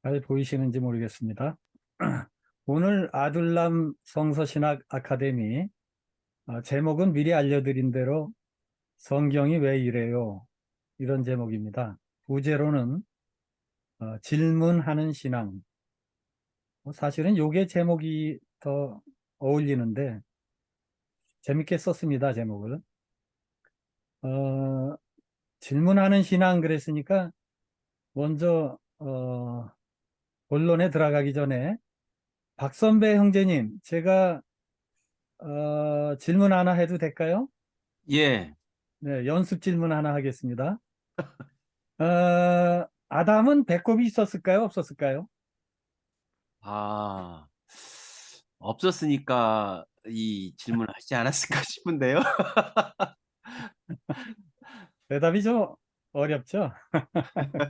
잘 보이시는지 모르겠습니다. 오늘 아둘람 성서신학 아카데미 제목은 미리 알려드린 대로 성경이 왜 이래요? 이런 제목입니다. 부제로는 질문하는 신앙. 사실은 요게 제목이 더 어울리는데 재밌게 썼습니다. 제목을. 어, 질문하는 신앙 그랬으니까 먼저 본론에 들어가기 전에 박선배 형제님, 제가 질문 하나 해도 될까요? 예. 네, 연습 질문 하나 하겠습니다. 아담은 배꼽이 있었을까요? 없었을까요? 아, 없었으니까 이 질문을 하지 않았을까 싶은데요. 대답이 좀 어렵죠?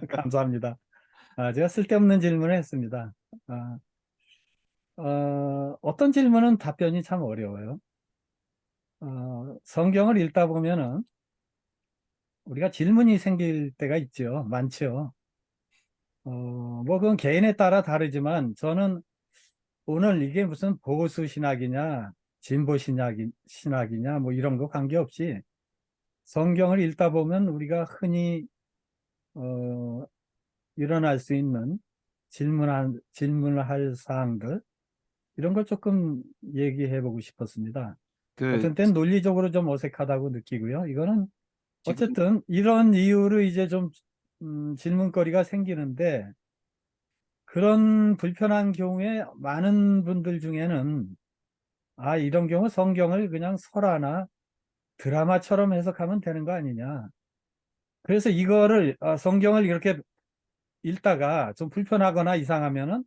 감사합니다. 제가 쓸데없는 질문을 했습니다. 아, 어떤 질문은 답변이 참 어려워요. 성경을 읽다 보면은 우리가 질문이 생길 때가 있죠. 많죠. 뭐 그건 개인에 따라 다르지만 저는 오늘 이게 무슨 보수 신학이냐, 진보 신학이냐, 뭐 이런 거 관계없이 성경을 읽다 보면 우리가 흔히 어, 일어날 수 있는 질문을 할 사항들 이런 걸 조금 얘기해 보고 싶었습니다. 그 어떤 땐 논리적으로 좀 어색하다고 느끼고요. 이거는 지금 어쨌든 이런 이유로 이제 좀 질문거리가 생기는데 그런 불편한 경우에 많은 분들 중에는 이런 경우 성경을 그냥 설화나 드라마처럼 해석하면 되는 거 아니냐. 그래서 이거를 성경을 이렇게 읽다가 좀 불편하거나 이상하면은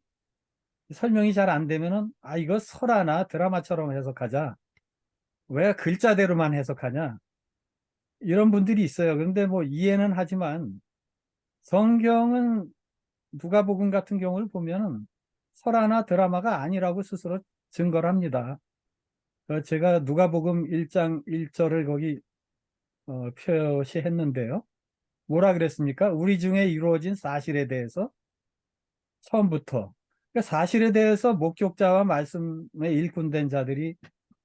설명이 잘 안 되면은 이거 설화나 드라마처럼 해석하자. 왜 글자대로만 해석하냐? 이런 분들이 있어요. 그런데 뭐 이해는 하지만 성경은 누가복음 같은 경우를 보면은 설화나 드라마가 아니라고 스스로 증거를 합니다. 제가 누가복음 1장 1절을 거기 표시했는데요. 뭐라 그랬습니까? 우리 중에 이루어진 사실에 대해서 처음부터 그러니까 사실에 대해서 목격자와 말씀에 일꾼된 자들이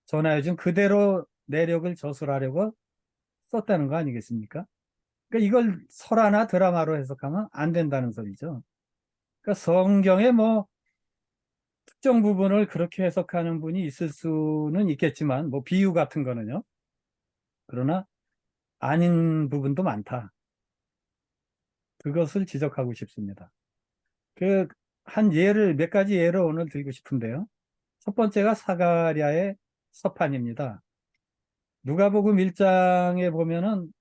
전하여준 그대로 내력을 저술하려고 썼다는 거 아니겠습니까? 그러니까 이걸 설화나 드라마로 해석하면 안 된다는 소리죠. 그러니까 성경의 뭐 특정 부분을 그렇게 해석하는 분이 있을 수는 있겠지만 뭐 비유 같은 거는요. 그러나 아닌 부분도 많다. 그것을 지적하고 싶습니다. 그 한 예를 몇 가지 예를 오늘 들고 싶은데요. 첫 번째가 사가랴의 서판입니다. 누가복음 1장에 보면은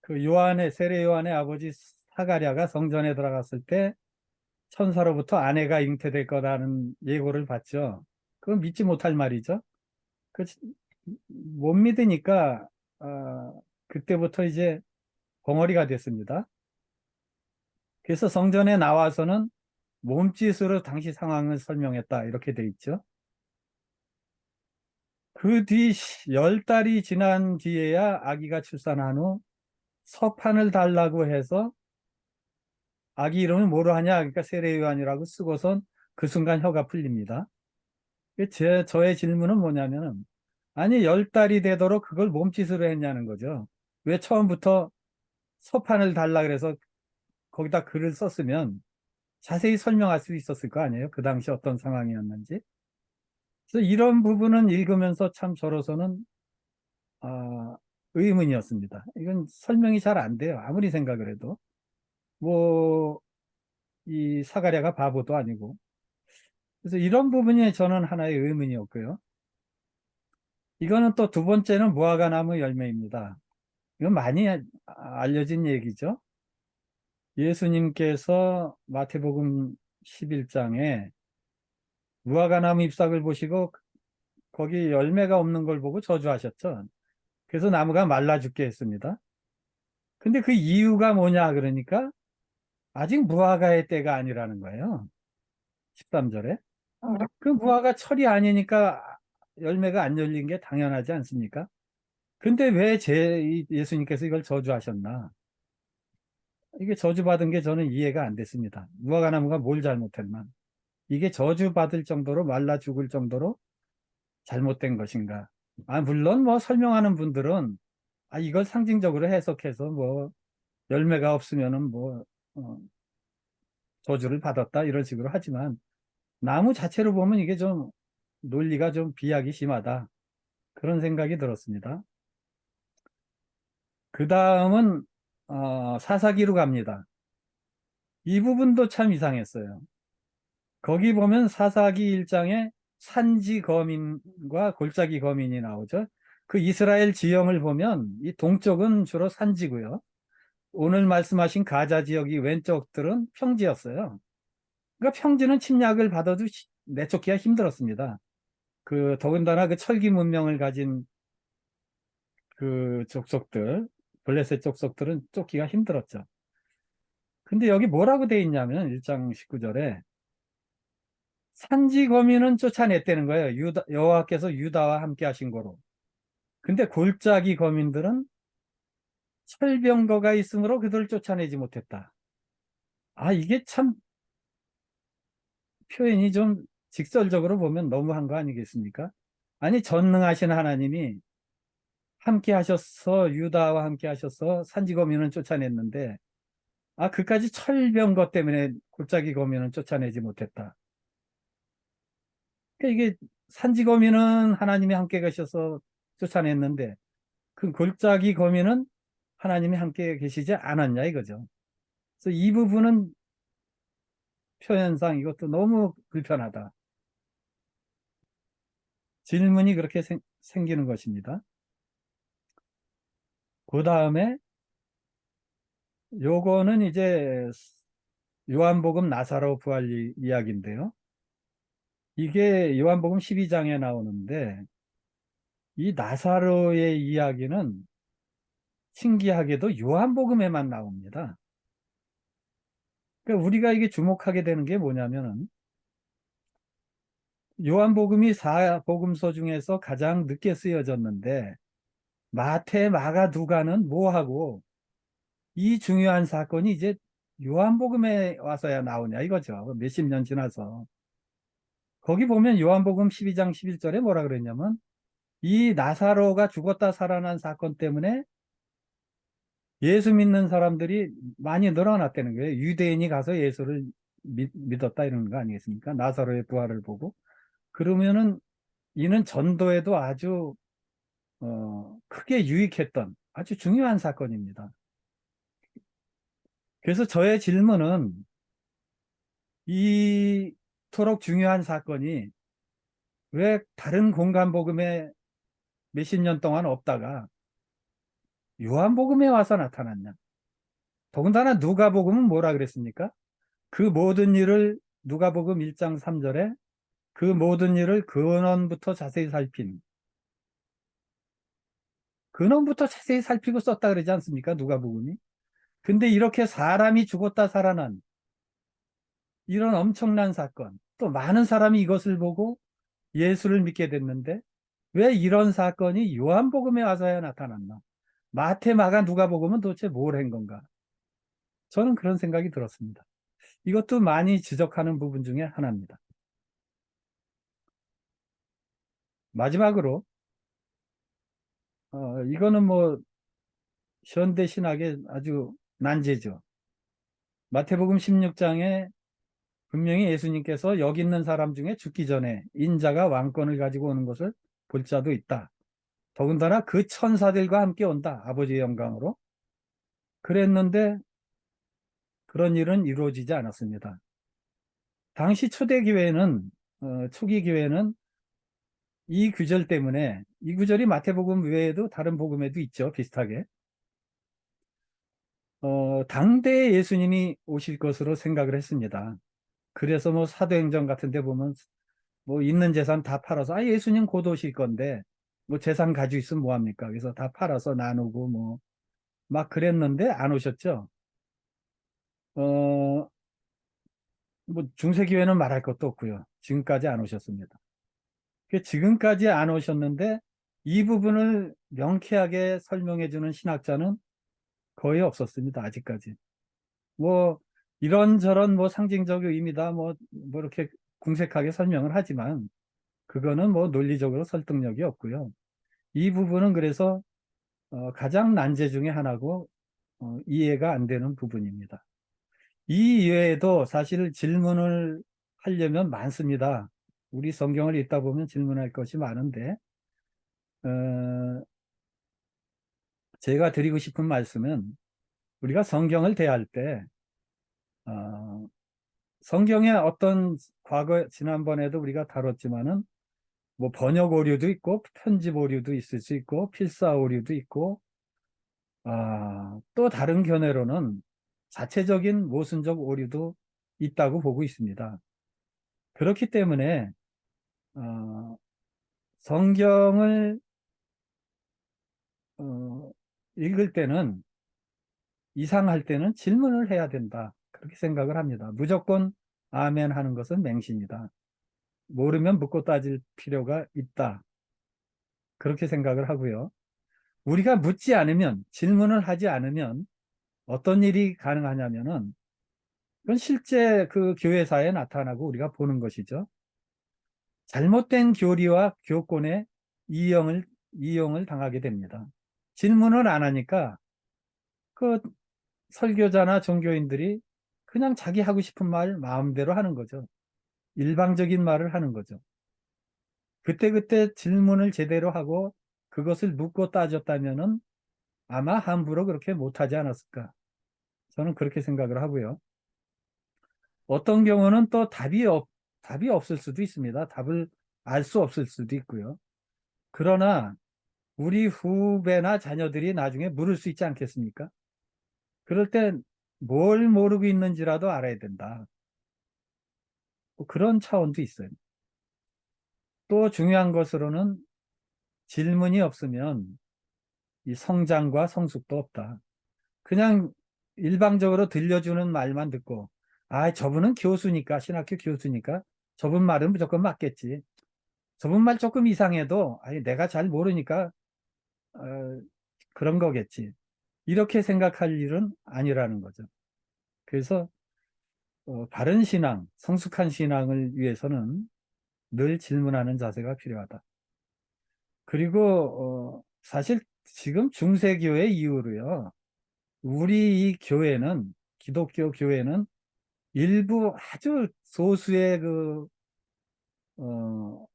그 요한의 세례 요한의 아버지 사가랴가 성전에 들어갔을 때 천사로부터 아내가 잉태될 거라는 예고를 받죠. 그건 믿지 못할 말이죠. 그 못 믿으니까 그때부터 이제 벙어리가 됐습니다. 그래서 성전에 나와서는 몸짓으로 당시 상황을 설명했다 이렇게 돼 있죠. 그 뒤 10달이 지난 뒤에야 아기가 출산한 후 서판을 달라고 해서 아기 이름을 뭐로 하냐 그러니까 세례요한이라고 쓰고선 그 순간 혀가 풀립니다. 저의 질문은 뭐냐면은 아니 10달이 되도록 그걸 몸짓으로 했냐는 거죠. 왜 처음부터 서판을 달라 그래서 거기다 글을 썼으면 자세히 설명할 수 있었을 거 아니에요. 그 당시 어떤 상황이었는지. 그래서 이런 부분은 읽으면서 참 저로서는 아, 의문이었습니다. 이건 설명이 잘 안 돼요. 아무리 생각을 해도. 뭐, 이 사가랴가 바보도 아니고. 그래서 이런 부분이 저는 하나의 의문이었고요. 이거는 또 두 번째는 무화과나무 열매입니다. 이건 많이 알려진 얘기죠. 예수님께서 마태복음 11장에 무화과나무 잎사귀를 보시고 거기 열매가 없는 걸 보고 저주하셨죠. 그래서 나무가 말라 죽게 했습니다. 근데 그 이유가 뭐냐 그러니까 아직 무화과의 때가 아니라는 거예요. 13절에. 그 무화과 철이 아니니까 열매가 안 열린 게 당연하지 않습니까? 근데 왜 예수님께서 이걸 저주하셨나? 이게 저주받은 게 저는 이해가 안 됐습니다. 무화과나무가 뭘 잘못했나? 이게 저주받을 정도로 말라 죽을 정도로 잘못된 것인가? 아, 물론 뭐 설명하는 분들은 이걸 상징적으로 해석해서 뭐 열매가 없으면은 뭐 어, 저주를 받았다 이런 식으로 하지만 나무 자체로 보면 이게 좀 논리가 좀 비약이 심하다. 그런 생각이 들었습니다. 그 다음은 사사기로 갑니다. 이 부분도 참 이상했어요. 거기 보면 사사기 1장에 산지 거민과 골짜기 거민이 나오죠. 그 이스라엘 지형을 보면 이 동쪽은 주로 산지고요. 오늘 말씀하신 가자 지역이 왼쪽들은 평지였어요. 그러니까 평지는 침략을 받아도 내쫓기가 힘들었습니다. 그 더군다나 그 철기 문명을 가진 그 족속들, 블레셋 족속들은 쫓기가 힘들었죠. 근데 여기 뭐라고 돼 있냐면 1장 19절에 산지 거민은 쫓아냈다는 거예요. 여호와께서 유다와 함께 하신 거로. 근데 골짜기 거민들은 철병거가 있으므로 그들을 쫓아내지 못했다. 이게 참 표현이 좀 직설적으로 보면 너무한 거 아니겠습니까? 아니, 전능하신 하나님이 함께 하셔서 유다와 함께 하셔서 산지 거민은 쫓아냈는데 그까지 철병거 때문에 골짜기 거민은 쫓아내지 못했다. 그러니까 이게 산지 거민은 하나님이 함께 가셔서 쫓아냈는데 그 골짜기 거민은 하나님이 함께 계시지 않았냐 이거죠. 그래서 이 부분은 표현상 이것도 너무 불편하다. 질문이 그렇게 생기는 것입니다. 그 다음에 요거는 이제 요한복음 나사로 부활 이야기인데요. 이게 요한복음 12장에 나오는데 이 나사로의 이야기는 신기하게도 요한복음에만 나옵니다. 그러니까 우리가 이게 주목하게 되는 게 뭐냐면은 요한복음이 4복음서 중에서 가장 늦게 쓰여졌는데 마태, 마가, 누가는 뭐하고 이 중요한 사건이 이제 요한복음에 와서야 나오냐 이거죠. 몇십 년 지나서. 거기 보면 요한복음 12장 11절에 뭐라 그랬냐면 이 나사로가 죽었다 살아난 사건 때문에 예수 믿는 사람들이 많이 늘어났다는 거예요. 유대인이 가서 예수를 믿었다 이런 거 아니겠습니까? 나사로의 부활을 보고. 그러면은 이는 전도에도 아주 크게 유익했던 아주 중요한 사건입니다. 그래서 저의 질문은 이토록 중요한 사건이 왜 다른 공간복음에 몇십 년 동안 없다가 요한복음에 와서 나타났냐? 더군다나 누가복음은 뭐라 그랬습니까? 그 모든 일을 누가복음 1장 3절에 그 모든 일을 근원부터 자세히 살피고 썼다 그러지 않습니까? 누가복음이. 근데 이렇게 사람이 죽었다 살아난 이런 엄청난 사건, 또 많은 사람이 이것을 보고 예수를 믿게 됐는데 왜 이런 사건이 요한복음에 와서야 나타났나? 마태, 마가, 누가복음은 도대체 뭘 한 건가? 저는 그런 생각이 들었습니다. 이것도 많이 지적하는 부분 중에 하나입니다. 마지막으로 이거는 뭐 현대 신학의 아주 난제죠. 마태복음 16장에 분명히 예수님께서 여기 있는 사람 중에 죽기 전에 인자가 왕권을 가지고 오는 것을 볼 자도 있다. 더군다나 그 천사들과 함께 온다. 아버지의 영광으로. 그랬는데 그런 일은 이루어지지 않았습니다. 당시 초대 교회는 초기 교회는 이 구절 때문에 이 구절이 마태복음 외에도 다른 복음에도 있죠. 비슷하게. 당대에 예수님이 오실 것으로 생각을 했습니다. 그래서 뭐 사도행전 같은 데 보면 뭐 있는 재산 다 팔아서 예수님 곧 오실 건데 뭐 재산 가지고 있으면 뭐 합니까? 그래서 다 팔아서 나누고 뭐 막 그랬는데 안 오셨죠. 어, 뭐 중세교회는 말할 것도 없고요. 지금까지 안 오셨습니다. 지금까지 안 오셨는데 이 부분을 명쾌하게 설명해 주는 신학자는 거의 없었습니다. 아직까지. 뭐 이런저런 뭐 상징적 의미다 뭐 이렇게 궁색하게 설명을 하지만 그거는 뭐 논리적으로 설득력이 없고요. 이 부분은 그래서 가장 난제 중에 하나고 이해가 안 되는 부분입니다. 이 이외에도 사실 질문을 하려면 많습니다. 우리 성경을 읽다 보면 질문할 것이 많은데 어, 제가 드리고 싶은 말씀은 우리가 성경을 대할 때 어, 성경의 어떤 과거 지난번에도 우리가 다뤘지만은 뭐 번역 오류도 있고 편집 오류도 있을 수 있고 필사 오류도 있고 또 다른 견해로는 자체적인 모순적 오류도 있다고 보고 있습니다. 그렇기 때문에 어, 성경을 어, 읽을 때는 이상할 때는 질문을 해야 된다. 그렇게 생각을 합니다. 무조건 아멘 하는 것은 맹신이다. 모르면 묻고 따질 필요가 있다. 그렇게 생각을 하고요. 우리가 묻지 않으면, 질문을 하지 않으면 어떤 일이 가능하냐면은 그건 실제 그 교회사에 나타나고 우리가 보는 것이죠. 잘못된 교리와 교권에 이용을 당하게 됩니다. 질문을 안 하니까 그 설교자나 종교인들이 그냥 자기 하고 싶은 말 마음대로 하는 거죠. 일방적인 말을 하는 거죠. 그때그때 질문을 제대로 하고 그것을 묻고 따졌다면은 아마 함부로 그렇게 못하지 않았을까. 저는 그렇게 생각을 하고요. 어떤 경우는 또 답이 없을 수도 있습니다. 답을 알 수 없을 수도 있고요. 그러나 우리 후배나 자녀들이 나중에 물을 수 있지 않겠습니까? 그럴 땐 뭘 모르고 있는지라도 알아야 된다. 뭐 그런 차원도 있어요. 또 중요한 것으로는 질문이 없으면 이 성장과 성숙도 없다. 그냥 일방적으로 들려주는 말만 듣고, 저분은 교수니까, 신학교 교수니까 저분 말은 무조건 맞겠지. 저분 말 조금 이상해도, 내가 잘 모르니까 어, 그런 거겠지. 이렇게 생각할 일은 아니라는 거죠. 그래서 바른 신앙, 성숙한 신앙을 위해서는 늘 질문하는 자세가 필요하다. 그리고 사실 지금 중세교회 이후로요. 우리 이 교회는 기독교 교회는 일부 아주 소수의 그 어,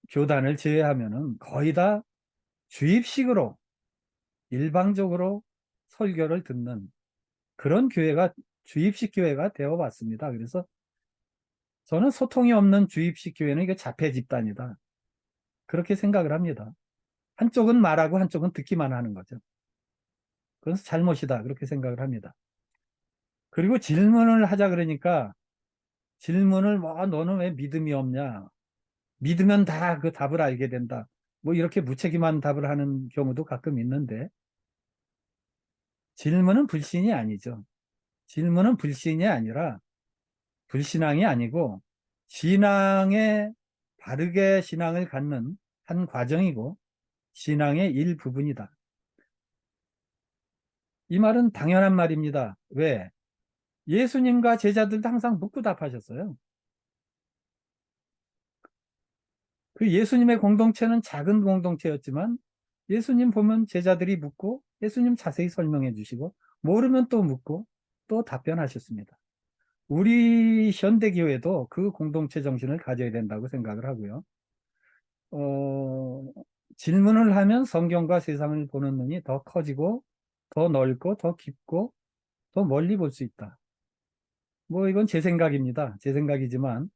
교단을 제외하면은 거의 다 주입식으로 일방적으로 설교를 듣는 그런 교회가 주입식 교회가 되어 왔습니다. 그래서 저는 소통이 없는 주입식 교회는 이게 자폐 집단이다. 그렇게 생각을 합니다. 한쪽은 말하고 한쪽은 듣기만 하는 거죠. 그래서 잘못이다. 그렇게 생각을 합니다. 그리고 질문을 하자 그러니까 질문을 뭐 너는 왜 믿음이 없냐? 믿으면 다 그 답을 알게 된다. 뭐 이렇게 무책임한 답을 하는 경우도 가끔 있는데 질문은 불신이 아니죠. 질문은 불신이 아니라 불신앙이 아니고 신앙에 바르게 신앙을 갖는 한 과정이고 신앙의 일부분이다. 이 말은 당연한 말입니다. 왜? 예수님과 제자들도 항상 묻고 답하셨어요. 그 예수님의 공동체는 작은 공동체였지만 예수님 보면 제자들이 묻고 예수님 자세히 설명해 주시고 모르면 또 묻고 또 답변하셨습니다. 우리 현대교회도 그 공동체 정신을 가져야 된다고 생각을 하고요. 어, 질문을 하면 성경과 세상을 보는 눈이 더 커지고 더 넓고 더 깊고 더 멀리 볼 수 있다. 뭐 이건 제 생각입니다. 제 생각이지만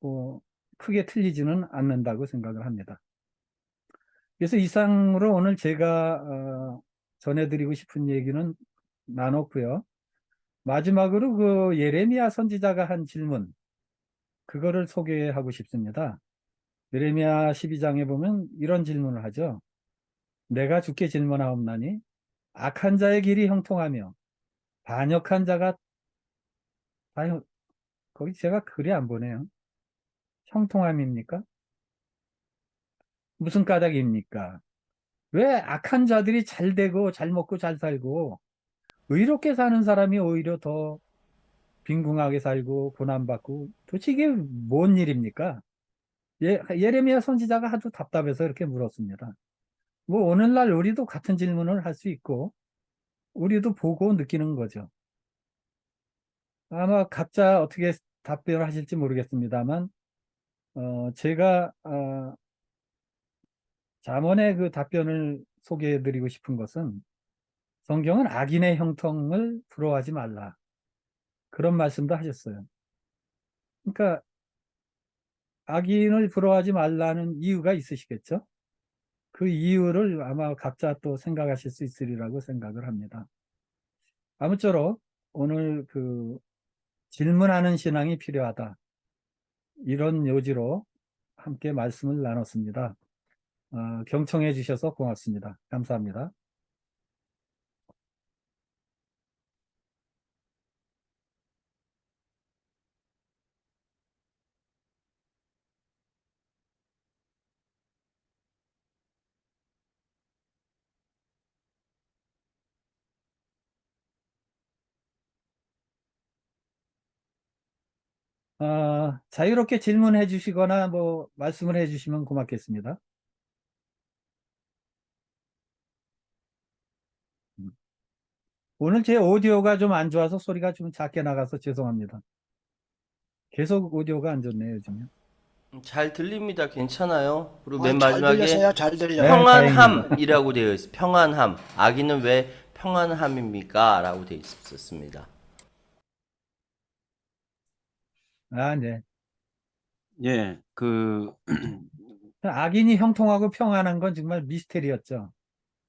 뭐 크게 틀리지는 않는다고 생각을 합니다. 그래서 이상으로 오늘 제가 전해드리고 싶은 얘기는 나눴고요. 마지막으로 그 예레미야 선지자가 한 질문, 그거를 소개하고 싶습니다. 예레미야 12장에 보면 이런 질문을 하죠. 내가 주께 질문하옵나니 악한 자의 길이 형통하며 반역한 자가 아니 거기 제가 글이 안 보네요. 형통함입니까? 무슨 까닭입니까? 왜 악한 자들이 잘 되고 잘 먹고 잘 살고 의롭게 사는 사람이 오히려 더 빈궁하게 살고 고난받고 도대체 이게 뭔 일입니까? 예레미야 선지자가 하도 답답해서 이렇게 물었습니다. 뭐 오늘날 우리도 같은 질문을 할 수 있고 우리도 보고 느끼는 거죠. 아마 각자 어떻게 답변을 하실지 모르겠습니다만 제가 잠언의 그 답변을 소개해 드리고 싶은 것은 성경은 악인의 형통을 부러워하지 말라. 그런 말씀도 하셨어요. 그러니까 악인을 부러워하지 말라는 이유가 있으시겠죠? 그 이유를 아마 각자 또 생각하실 수 있으리라고 생각을 합니다. 아무쪼록 오늘 그 질문하는 신앙이 필요하다. 이런 요지로 함께 말씀을 나눴습니다. 경청해 주셔서 고맙습니다. 감사합니다. 자유롭게 질문해 주시거나 뭐 말씀을 해 주시면 고맙겠습니다. 음. 오늘 제 오디오가 좀 안 좋아서 소리가 좀 작게 나가서 죄송합니다. 계속 오디오가 안 좋네요, 요즘요. 잘 들립니다. 괜찮아요. 그리고 아, 맨 잘 마지막에 들렸어요. 잘 들려요. 네, 다행입니다. 평안함이라고 되어 있어요. 평안함. 악인은 왜 평안함입니까? 라고 되어 있었습니다. 네. 예, 악인이 형통하고 평안한 건 정말 미스테리였죠.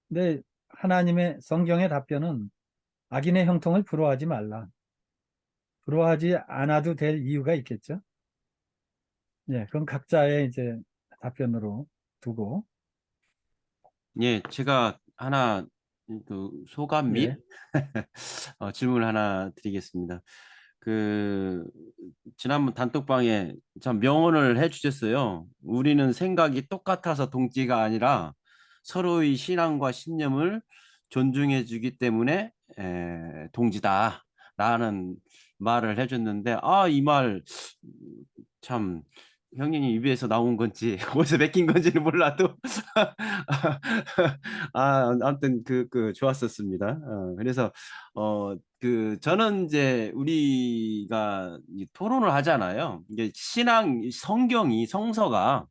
근데 하나님의 성경의 답변은 악인의 형통을 부러워하지 말라. 부러워하지 않아도 될 이유가 있겠죠. 예, 그건 각자의 이제 답변으로 두고, 예, 제가 하나 그 소감 및 예. 질문을 하나 드리겠습니다. 그 지난번 단톡방에 참 명언을 해주셨어요. 우리는 생각이 똑같아서 동지가 아니라 서로의 신앙과 신념을 존중해 주기 때문에 동지다라는 말을 해줬는데, 이 말 참 형님 입에서 나온 건지 어디서 맥힌 건지는 몰라도 아무튼 좋았었습니다. 그래서 저는 이제 우리가 이 토론을 하잖아요. 이게 신앙 성경이 성서가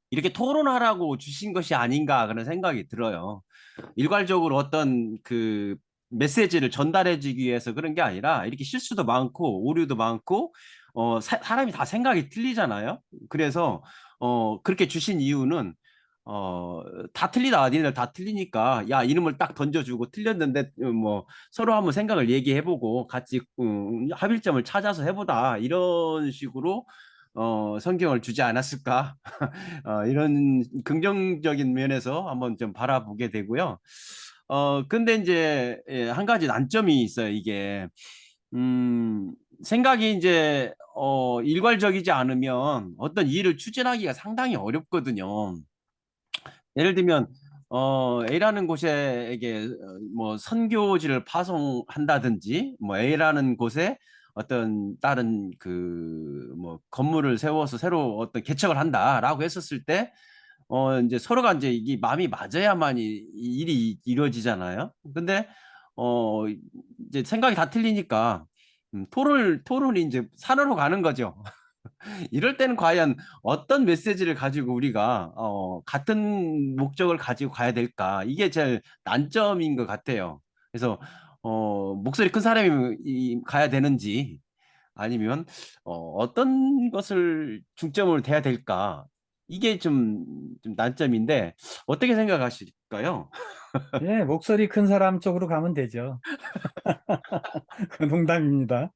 이렇게 토론하라고 주신 것이 아닌가 그런 생각이 들어요. 일괄적으로 어떤 그 메시지를 전달해 주기 위해서 그런 게 아니라 이렇게 실수도 많고 오류도 많고 사람이 다 생각이 틀리잖아요. 그래서 그렇게 주신 이유는 다 틀리다. 니네들 다 틀리니까 야 이름을 딱 던져주고 틀렸는데 뭐 서로 한번 생각을 얘기해보고 같이 합일점을 찾아서 해보다 이런 식으로 성경을 주지 않았을까. 이런 긍정적인 면에서 한번 좀 바라보게 되고요. 근데 이제 한 가지 난점이 있어요. 이게 생각이 이제 일괄적이지 않으면 어떤 일을 추진하기가 상당히 어렵거든요. 예를 들면 A라는 곳에게 뭐 선교지를 파송한다든지 뭐 A라는 곳에 어떤 다른 그 뭐 건물을 세워서 새로 어떤 개척을 한다라고 했었을 때 이제 서로가 이제 이게 마음이 맞아야만 이 일이 이루어지잖아요. 근데 이제 생각이 다 틀리니까 토론이 이제 산으로 가는 거죠. 이럴 때는 과연 어떤 메시지를 가지고 우리가 같은 목적을 가지고 가야 될까? 이게 제일 난점인 것 같아요. 그래서 목소리 큰 사람이 가야 되는지 아니면 어떤 것을 중점으로 둬야 될까? 이게 좀 난점인데 어떻게 생각하실까요? 예, 목소리 큰 사람 쪽으로 가면 되죠. 그 농담입니다.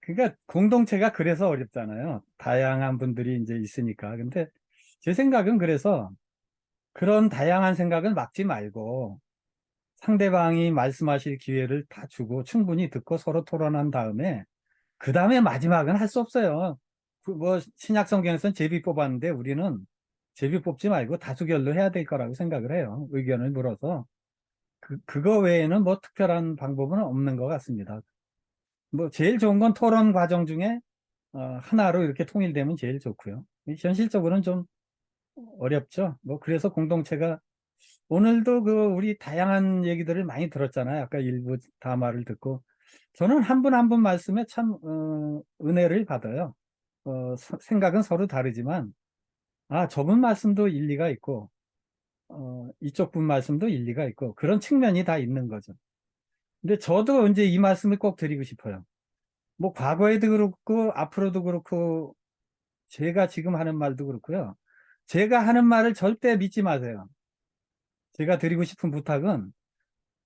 그러니까 공동체가 그래서 어렵잖아요. 다양한 분들이 이제 있으니까. 근데 제 생각은 그래서 그런 다양한 생각을 막지 말고 상대방이 말씀하실 기회를 다 주고 충분히 듣고 서로 토론한 다음에 그 다음에 마지막은 할 수 없어요. 뭐 신약 성경에서는 제비 뽑았는데 우리는 제비 뽑지 말고 다수결로 해야 될 거라고 생각을 해요. 의견을 물어서. 그거 외에는 뭐 특별한 방법은 없는 것 같습니다. 뭐 제일 좋은 건 토론 과정 중에 하나로 이렇게 통일되면 제일 좋고요. 현실적으로는 좀 어렵죠. 뭐 그래서 공동체가 오늘도 그 우리 다양한 얘기들을 많이 들었잖아요. 아까 일부 담화를 듣고 저는 한 분 한 분 말씀에 참 은혜를 받아요. 생각은 서로 다르지만 저분 말씀도 일리가 있고 이쪽 분 말씀도 일리가 있고 그런 측면이 다 있는 거죠. 근데 저도 이제 이 말씀을 꼭 드리고 싶어요. 뭐 과거에도 그렇고 앞으로도 그렇고 제가 지금 하는 말도 그렇고요. 제가 하는 말을 절대 믿지 마세요. 제가 드리고 싶은 부탁은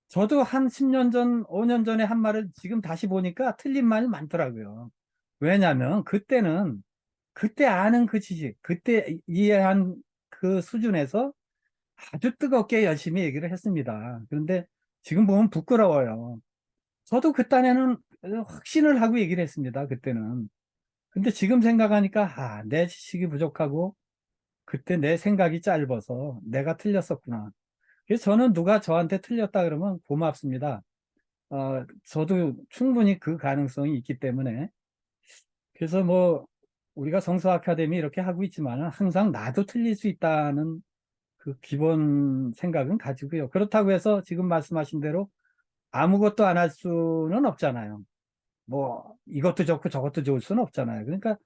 저도 한 10년 전, 5년 전에 한 말을 지금 다시 보니까 틀린 말이 많더라고요. 왜냐하면 그때는 그때 아는 그 지식, 그때 이해한 그 수준에서 아주 뜨겁게 열심히 얘기를 했습니다. 그런데 지금 보면 부끄러워요. 저도 그 딴에는 확신을 하고 얘기를 했습니다. 그때는. 근데 지금 생각하니까 내 지식이 부족하고 그때 내 생각이 짧아서 내가 틀렸었구나. 그래서 저는 누가 저한테 틀렸다 그러면 고맙습니다. 저도 충분히 그 가능성이 있기 때문에 그래서 뭐 우리가 성서 아카데미 이렇게 하고 있지만 항상 나도 틀릴 수 있다는 그 기본 생각은 가지고요. 그렇다고 해서 지금 말씀하신 대로 아무것도 안 할 수는 없잖아요. 뭐 이것도 좋고 저것도 좋을 수는 없잖아요. 그러니까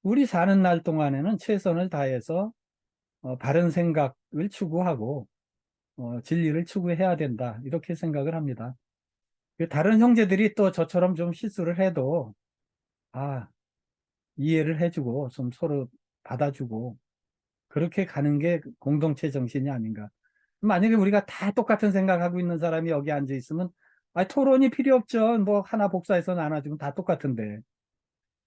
우리 사는 날 동안에는 최선을 다해서 바른 생각을 추구하고 진리를 추구해야 된다. 이렇게 생각을 합니다. 다른 형제들이 또 저처럼 좀 실수를 해도 아, 이해를 해주고 좀 서로 받아주고 그렇게 가는 게 공동체 정신이 아닌가. 만약에 우리가 다 똑같은 생각하고 있는 사람이 여기 앉아 있으면 토론이 필요 없죠. 뭐 하나 복사해서 나눠주면 다 똑같은데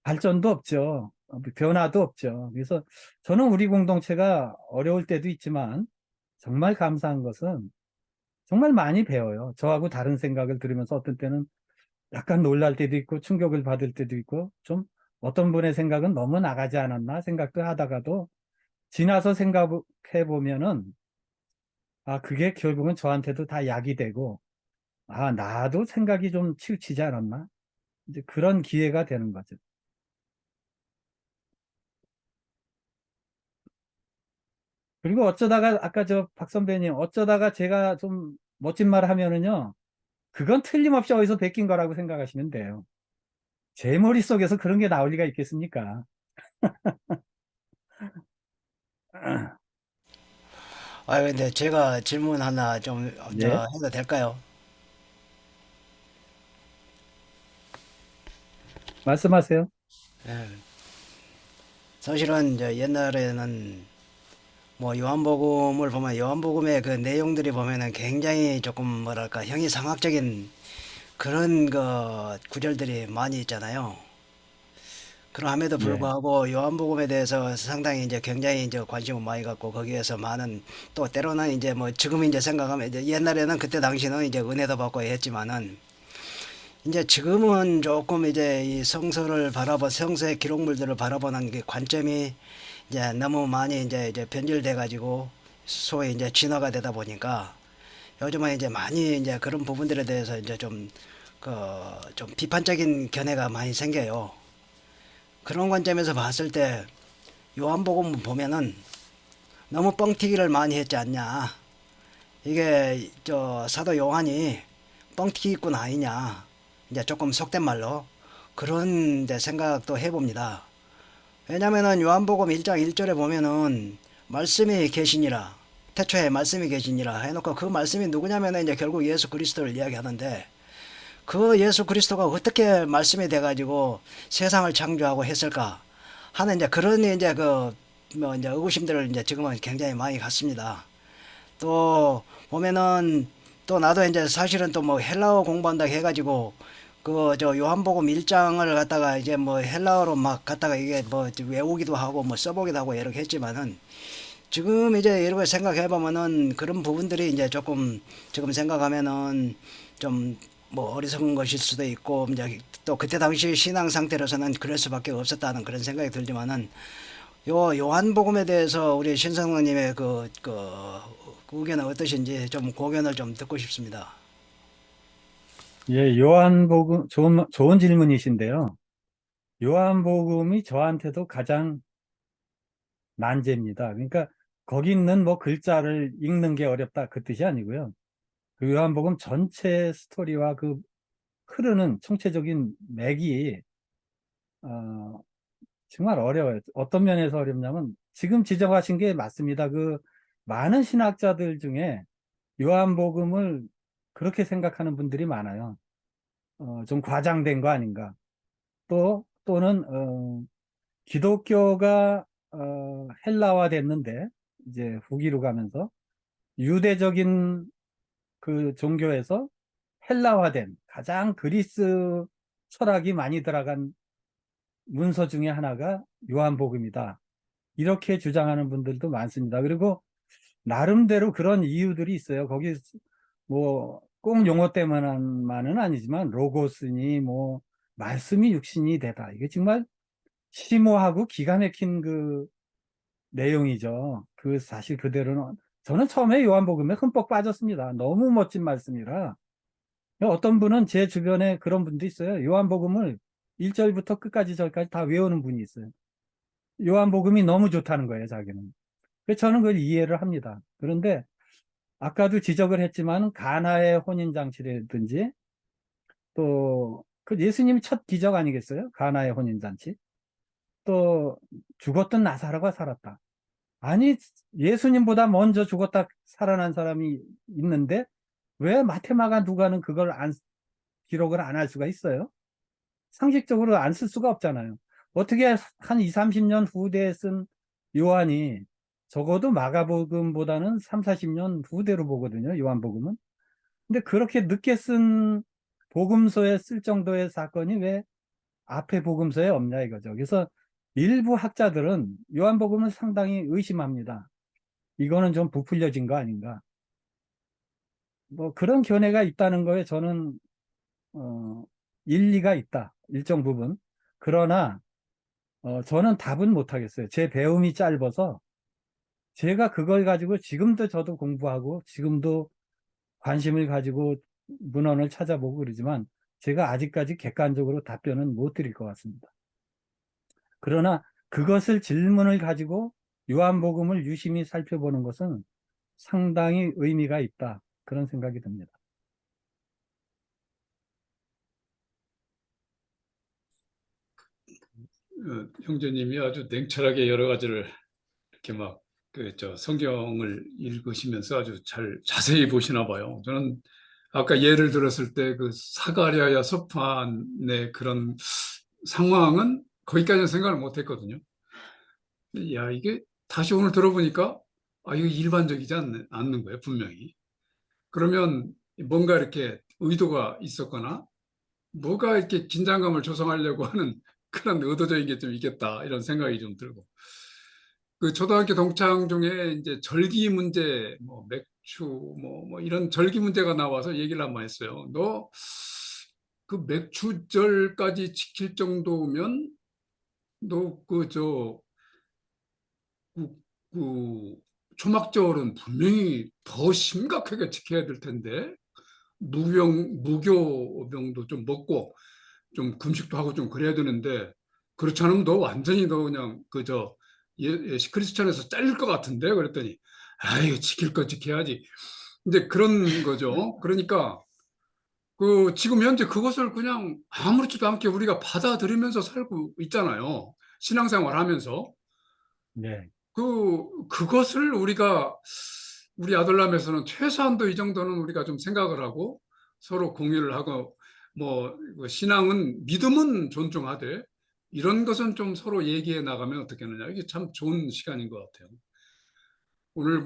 발전도 없죠. 변화도 없죠. 그래서 저는 우리 공동체가 어려울 때도 있지만 정말 감사한 것은 정말 많이 배워요. 저하고 다른 생각을 들으면서 어떤 때는 약간 놀랄 때도 있고 충격을 받을 때도 있고 좀 어떤 분의 생각은 너무 나가지 않았나 생각도 하다가도 지나서 생각해 보면은 그게 결국은 저한테도 다 약이 되고 나도 생각이 좀 치우치지 않았나 이제 그런 기회가 되는 거죠. 그리고 어쩌다가 아까 저 박 선배님 어쩌다가 제가 좀 멋진 말 하면은요 그건 틀림없이 어디서 베낀 거라고 생각하시면 돼요. 제 머릿속에서 그런 게 나올 리가 있겠습니까? 근데 제가 질문 하나 좀 예, 해도 될까요? 말씀하세요. 예. 사실은 옛날에는 뭐 요한복음을 보면 요한복음의 그 내용들이 보면은 굉장히 조금 뭐랄까 형이상학적인 그런 그 구절들이 많이 있잖아요. 그럼에도 예, 불구하고 요한복음에 대해서 상당히 이제 굉장히 이제 관심을 많이 갖고 거기에서 많은 또 때로는 이제 뭐 지금 이제 생각하면 이제 옛날에는 그때 당시는 이제 은혜도 받고 했지만은 이제 지금은 조금 이제 이 성서를 성서의 기록물들을 바라보는 그 관점이 이제 너무 많이 이제 변질돼 가지고 소위 이제 진화가 되다 보니까 요즘은 이제 많이 이제 그런 부분들에 대해서 이제 좀 비판적인 견해가 많이 생겨요. 그런 관점에서 봤을 때 요한복음 보면은 너무 뻥튀기를 많이 했지 않냐. 이게 사도 요한이 뻥튀기꾼 아니냐. 이제 조금 속된 말로 그런 데 생각도 해봅니다. 왜냐면은 요한복음 1장 1절에 보면은 말씀이 계시니라. 태초에 말씀이 계시니라 해놓고 그 말씀이 누구냐면은 이제 결국 예수 그리스도를 이야기하는데 그 예수 그리스도가 어떻게 말씀이 돼가지고 세상을 창조하고 했을까 하는 이제 그런 이제 뭐 이제 의구심들을 이제 지금은 굉장히 많이 갖습니다. 또 보면은 또 나도 이제 사실은 또 뭐 헬라어 공부한다 해가지고 요한복음 1장을 갖다가 이제 뭐 헬라어로 막 갖다가 이게 뭐 외우기도 하고 뭐 써보기도 하고 이렇게 했지만은 지금 이제 이렇게 생각해 보면은 그런 부분들이 이제 조금 지금 생각하면은 좀 뭐 어리석은 것일 수도 있고 이제 또 그때 당시 신앙 상태로서는 그럴 수밖에 없었다는 그런 생각이 들지만은 요한복음에 대해서 우리 신성모님의 그 의견은 어떠신지 좀 고견을 좀 듣고 싶습니다. 예, 요한복음, 좋은 질문이신데요. 요한복음이 저한테도 가장 난제입니다. 그러니까 거기 있는 뭐 글자를 읽는 게 어렵다 그 뜻이 아니고요. 그 요한복음 전체 스토리와 그 흐르는 총체적인 맥이 어, 정말 어려워요. 어떤 면에서 어렵냐면 지금 지적하신 게 맞습니다. 그 많은 신학자들 중에 요한복음을 그렇게 생각하는 분들이 많아요. 좀 과장된 거 아닌가. 또는 기독교가 헬라화 됐는데 이제 후기로 가면서 유대적인 그 종교에서 헬라화된 가장 그리스 철학이 많이 들어간 문서 중에 하나가 요한복음이다. 이렇게 주장하는 분들도 많습니다. 그리고 나름대로 그런 이유들이 있어요. 거기 뭐 꼭 용어 때문만은 아니지만 로고스니 뭐 말씀이 육신이 되다. 이게 정말 심오하고 기가 막힌 그 내용이죠. 그 사실 그대로는 저는 처음에 요한복음에 흠뻑 빠졌습니다. 너무 멋진 말씀이라. 어떤 분은 제 주변에 그런 분도 있어요. 요한복음을 1절부터 끝까지 절까지 다 외우는 분이 있어요. 요한복음이 너무 좋다는 거예요, 자기는. 그래서 저는 그걸 이해를 합니다. 그런데 아까도 지적을 했지만 가나의 혼인잔치라든지 또 그 예수님이 첫 기적 아니겠어요? 가나의 혼인잔치. 또 죽었던 나사로가 살았다. 아니, 예수님보다 먼저 죽었다 살아난 사람이 있는데 왜 마테마가 누가는 그걸 기록을 안 할 수가 있어요? 상식적으로 안 쓸 수가 없잖아요. 어떻게 한 2, 30년 후대에 쓴 요한이 적어도 마가복음보다는 3, 40년 후대로 보거든요. 요한복음은. 근데 그렇게 늦게 쓴 복음서에 쓸 정도의 사건이 왜 앞에 복음서에 없냐 이거죠. 그래서 일부 학자들은 요한복음을 상당히 의심합니다. 이거는 좀 부풀려진 거 아닌가. 뭐 그런 견해가 있다는 거에 저는 일리가 있다. 일정 부분. 그러나 저는 답은 못하겠어요. 제 배움이 짧아서 제가 그걸 가지고 지금도 저도 공부하고 지금도 관심을 가지고 문헌을 찾아보고 그러지만 제가 아직까지 객관적으로 답변은 못 드릴 것 같습니다. 그러나 그것을 질문을 가지고 요한복음을 유심히 살펴보는 것은 상당히 의미가 있다. 그런 생각이 듭니다. 형제님이 아주 냉철하게 여러 가지를 이렇게 막 성경을 읽으시면서 아주 잘 자세히 보시나 봐요. 저는 아까 예를 들었을 때 그 사가랴야 서판의 그런 상황은 거기까지는 생각을 못 했거든요. 야, 이게 다시 오늘 들어보니까 이거 일반적이지 않는 거예요, 분명히. 그러면 뭔가 이렇게 의도가 있었거나 뭐가 이렇게 긴장감을 조성하려고 하는 그런 의도적인 게 좀 있겠다 이런 생각이 좀 들고 그 초등학교 동창 중에 이제 절기 문제 뭐 맥주 뭐 이런 절기 문제가 나와서 얘기를 한번 했어요. 너 그 맥주절까지 지킬 정도면 너 그, 그 초막절은 분명히 더 심각하게 지켜야 될 텐데 무교병도 좀 먹고 좀 금식도 하고 좀 그래야 되는데 그렇지 않으면 너 완전히 너 그냥 크리스천에서 잘릴 것 같은데 그랬더니 아유 지킬 거 지켜야지 이제 그런 거죠. 그러니까 그 지금 현재 그것을 그냥 아무렇지도 않게 우리가 받아들이면서 살고 있잖아요. 신앙생활 하면서 네. 그것을 우리가 우리 아들람에서는 최소한도 이 정도는 우리가 좀 생각을 하고 서로 공유를 하고 신앙은 믿음은 존중하되 이런 것은 좀 서로 얘기해 나가면 어떻겠느냐. 이게 참 좋은 시간인 것 같아요. 오늘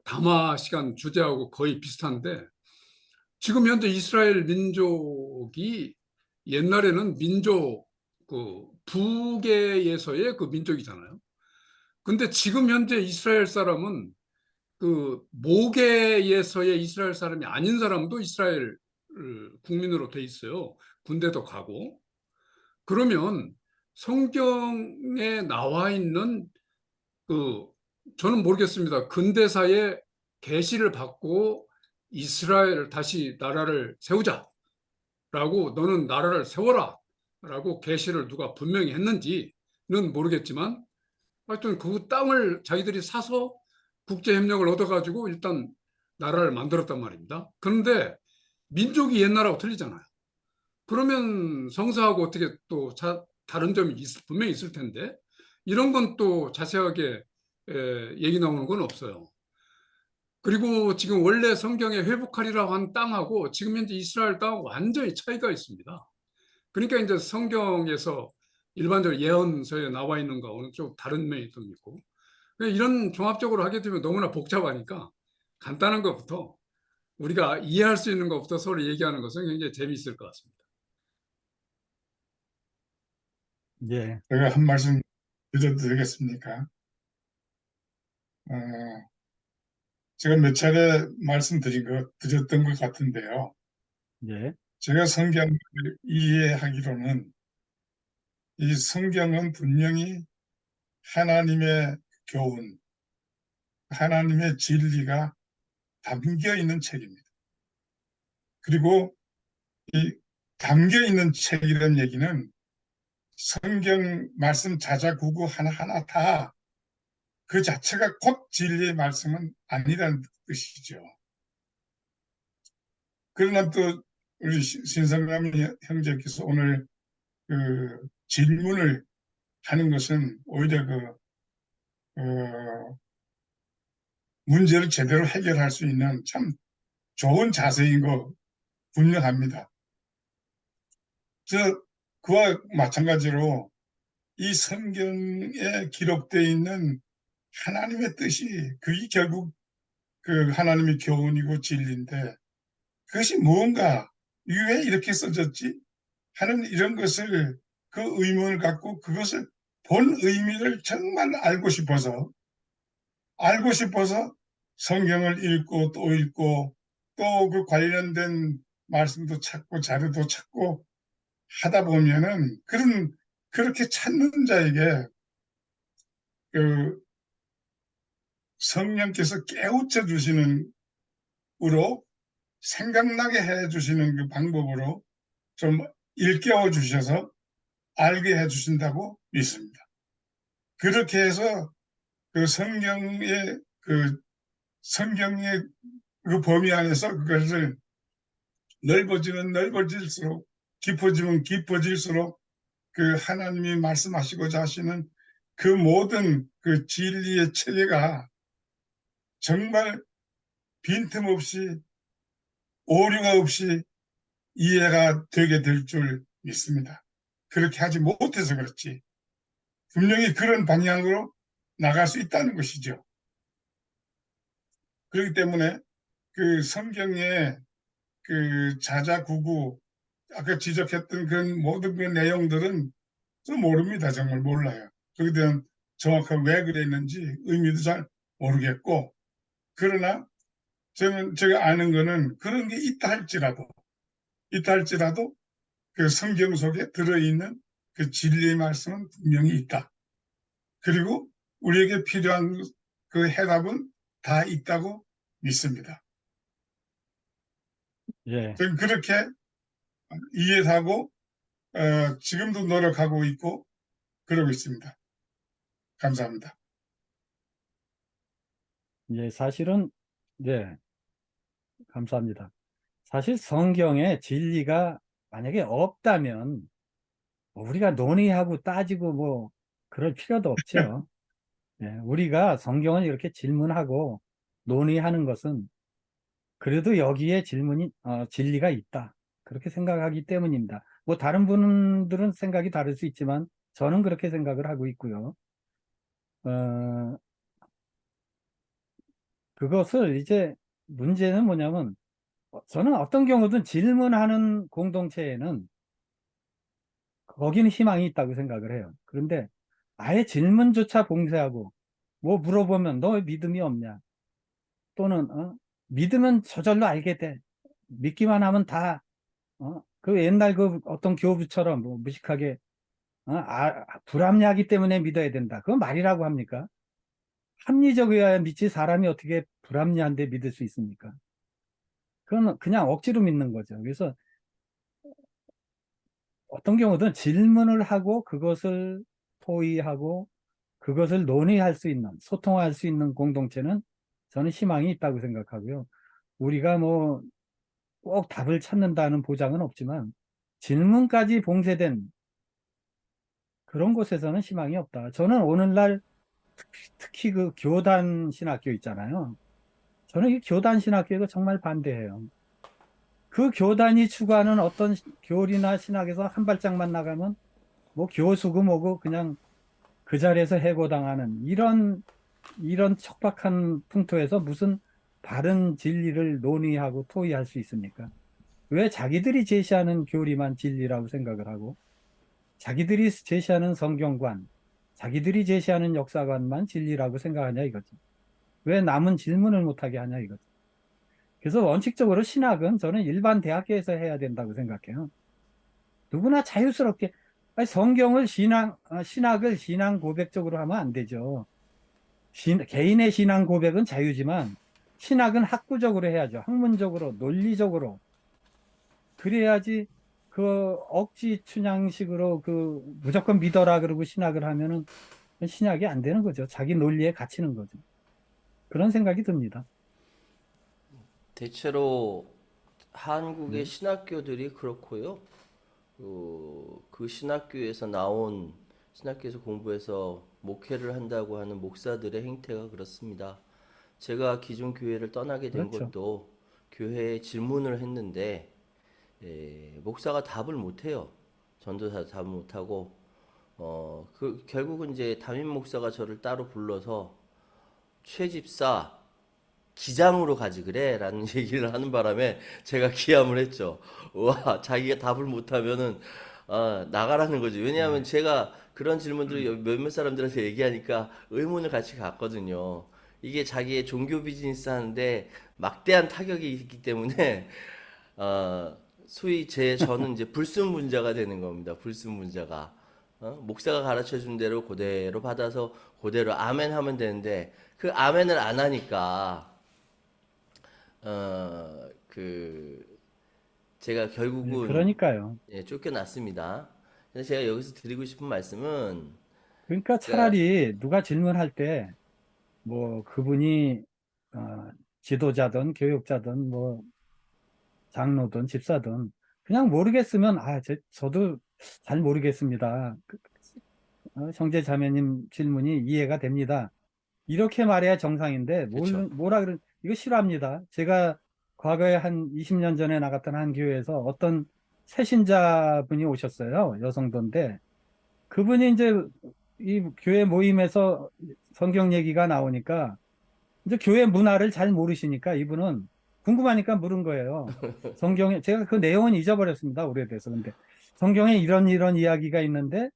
담화 시간 주제하고 거의 비슷한데 지금 현재 이스라엘 민족이 옛날에는 북에서의 그 민족이잖아요. 근데 지금 현재 이스라엘 사람은 그 모계에서의 이스라엘 사람이 아닌 사람도 이스라엘 국민으로 돼 있어요. 군대도 가고. 그러면 성경에 나와 있는 그 저는 모르겠습니다. 근대사에 계시를 받고 이스라엘 다시 나라를 세우자. 라고 너는 나라를 세워라 라고 계시를 누가 분명히 했는지는 모르겠지만 하여튼 그 땅을 자기들이 사서 국제협력을 얻어가지고 일단 나라를 만들었단 말입니다. 그런데 민족이 옛날하고 틀리잖아요. 그러면 성서하고 어떻게 또 다른 점이 분명히 있을 텐데 이런 건 또 자세하게 얘기 나오는 건 없어요. 그리고 지금 원래 성경에 회복하리라고 한 땅하고 지금 현재 이스라엘 땅하고 완전히 차이가 있습니다. 그러니까 이제 성경에서 일반적으로 예언서에 나와 있는 거하고는 좀 다른 면이 좀 있고 이런 종합적으로 하게 되면 너무나 복잡하니까 간단한 것부터 우리가 이해할 수 있는 것부터 서로 얘기하는 것은 굉장히 재미있을 것 같습니다. 예, 제가 한 말씀 드려도 되겠습니까? 어, 제가 몇 차례 드렸던 것 같은데요. 예, 제가 성경을 이해하기로는 이 성경은 분명히 하나님의 교훈, 하나님의 진리가 담겨 있는 책입니다. 그리고 이 담겨 있는 책이라는 얘기는 성경 말씀 자자구구 하나하나 다 그 자체가 곧 진리의 말씀은 아니라는 뜻이죠. 그러나 또 우리 신성남 형제께서 오늘 그 질문을 하는 것은 오히려 문제를 제대로 해결할 수 있는 참 좋은 자세인 거 분명합니다. 그와 마찬가지로 이 성경에 기록되어 있는 하나님의 뜻이 그게 결국 그 하나님의 교훈이고 진리인데 그것이 무언가 왜 이렇게 써졌지 하는 이런 것을 그 의문을 갖고 그것을 본 의미를 정말 알고 싶어서 성경을 읽고 또 읽고 또 그 관련된 말씀도 찾고 자료도 찾고 하다 보면은 그렇게 찾는 자에게 그 성령께서 깨우쳐 주시는 으로 생각나게 해 주시는 그 방법으로 좀 일깨워 주셔서 알게 해 주신다고 믿습니다. 그렇게 해서 그 성경의 그 범위 안에서 그것을 넓어지면 넓어질수록 깊어지면 깊어질수록 그 하나님이 말씀하시고자 하시는 그 모든 그 진리의 체계가 정말 빈틈없이 오류가 없이 이해가 되게 될 줄 믿습니다. 그렇게 하지 못해서 그렇지. 분명히 그런 방향으로 나갈 수 있다는 것이죠. 그렇기 때문에 그 성경의 그 자자구구 아까 지적했던 그런 모든 그 내용들은 좀 모릅니다. 정말 몰라요. 거기에 대한 정확한 왜 그랬는지 의미도 잘 모르겠고 그러나 제가 아는 거는 그런 게 있다 할지라도 그 성경 속에 들어있는 그 진리의 말씀은 분명히 있다. 그리고 우리에게 필요한 그 해답은 다 있다고 믿습니다. 예, 저는 그렇게 이해하고 지금도 노력하고 있고 그러고 있습니다. 감사합니다. 예, 사실은, 예, 감사합니다. 사실 성경에 진리가 만약에 없다면 뭐 우리가 논의하고 따지고 뭐 그럴 필요도 없죠. 예, 우리가 성경을 이렇게 질문하고 논의하는 것은 그래도 여기에 진리가 있다. 그렇게 생각하기 때문입니다. 뭐 다른 분들은 생각이 다를 수 있지만 저는 그렇게 생각을 하고 있고요. 어, 그것을 이제 문제는 뭐냐면 저는 어떤 경우든 질문하는 공동체에는 거기는 희망이 있다고 생각을 해요. 그런데 아예 질문조차 봉쇄하고 뭐 물어보면 너 믿음이 없냐? 또는 믿으면 저절로 알게 돼. 믿기만 하면 다 그 옛날 그 어떤 교부처럼 뭐 무식하게 불합리하기 때문에 믿어야 된다. 그건 말이라고 합니까? 합리적이어야 믿지 사람이 어떻게 불합리한데 믿을 수 있습니까? 그건 그냥 억지로 믿는 거죠. 그래서 어떤 경우든 질문을 하고 그것을 토의하고 그것을 논의할 수 있는, 소통할 수 있는 공동체는 저는 희망이 있다고 생각하고요. 우리가 뭐 꼭 답을 찾는다는 보장은 없지만 질문까지 봉쇄된 그런 곳에서는 희망이 없다. 저는 오늘날 특히 그 교단 신학교 있잖아요. 저는 이 교단 신학교가 정말 반대해요. 그 교단이 추구하는 어떤 교리나 신학에서 한 발짝만 나가면 뭐 교수고 뭐고 그냥 그 자리에서 해고당하는 이런 척박한 풍토에서 무슨 바른 진리를 논의하고 토의할 수 있습니까? 왜 자기들이 제시하는 교리만 진리라고 생각을 하고 자기들이 제시하는 성경관, 자기들이 제시하는 역사관만 진리라고 생각하냐 이거지. 왜 남은 질문을 못하게 하냐 이거지. 그래서 원칙적으로 신학은 저는 일반 대학교에서 해야 된다고 생각해요. 누구나 자유스럽게 아니, 성경을 신학을 신앙 고백적으로 하면 안 되죠. 개인의 신앙 고백은 자유지만 신학은 학구적으로 해야죠. 학문적으로, 논리적으로. 그래야지 그 억지 춘향식으로 그 무조건 믿어라 그러고 신학을 하면은 신학이 안 되는 거죠. 자기 논리에 갇히는 거죠. 그런 생각이 듭니다. 대체로 한국의 네. 신학교들이 그렇고요. 그 신학교에서 나온 신학교에서 공부해서 목회를 한다고 하는 목사들의 행태가 그렇습니다. 제가 기존 교회를 떠나게 된 그렇죠. 것도 교회에 질문을 했는데 목사가 답을 못해요. 전도사 답을 못하고 결국은 이제 담임 목사가 저를 따로 불러서 최 집사 기장으로 가지 그래 라는 얘기를 하는 바람에 제가 기함을 했죠. 와, 자기가 답을 못하면은 나가라는 거지. 왜냐하면 제가 그런 질문들을 몇몇 사람들한테 얘기하니까 의문을 같이 갖거든요. 이게 자기의 종교 비즈니스 하는데 막대한 타격이 있기 때문에 소위 저는 이제 불순분자가 되는 겁니다. 불순분자가. 목사가 가르쳐 준 대로 그대로 받아서 그대로 아멘 하면 되는데 그 아멘을 안 하니까 제가 네, 결국은 그러니까요. 쫓겨났습니다. 그래서 제가 여기서 드리고 싶은 말씀은 그러니까 그러니까 차라리 누가 질문할 때 뭐 그분이 어, 지도자든 교육자든 뭐 장로든 집사든 그냥 모르겠으면 저도 잘 모르겠습니다. 형제 자매님 질문이 이해가 됩니다. 이렇게 말해야 정상인데 그렇죠. 뭐라 그런 이거 싫어합니다. 제가 과거에 한 20년 전에 나갔던 한 교회에서 어떤 새신자분이 오셨어요. 여성도인데 그분이 이제 이 교회 모임에서 성경 얘기가 나오니까 이제 교회 문화를 잘 모르시니까 이분은 궁금하니까 물은 거예요. 성경에 제가 그 내용은 잊어버렸습니다. 오래돼서. 근데 성경에 이런 이야기가 있는데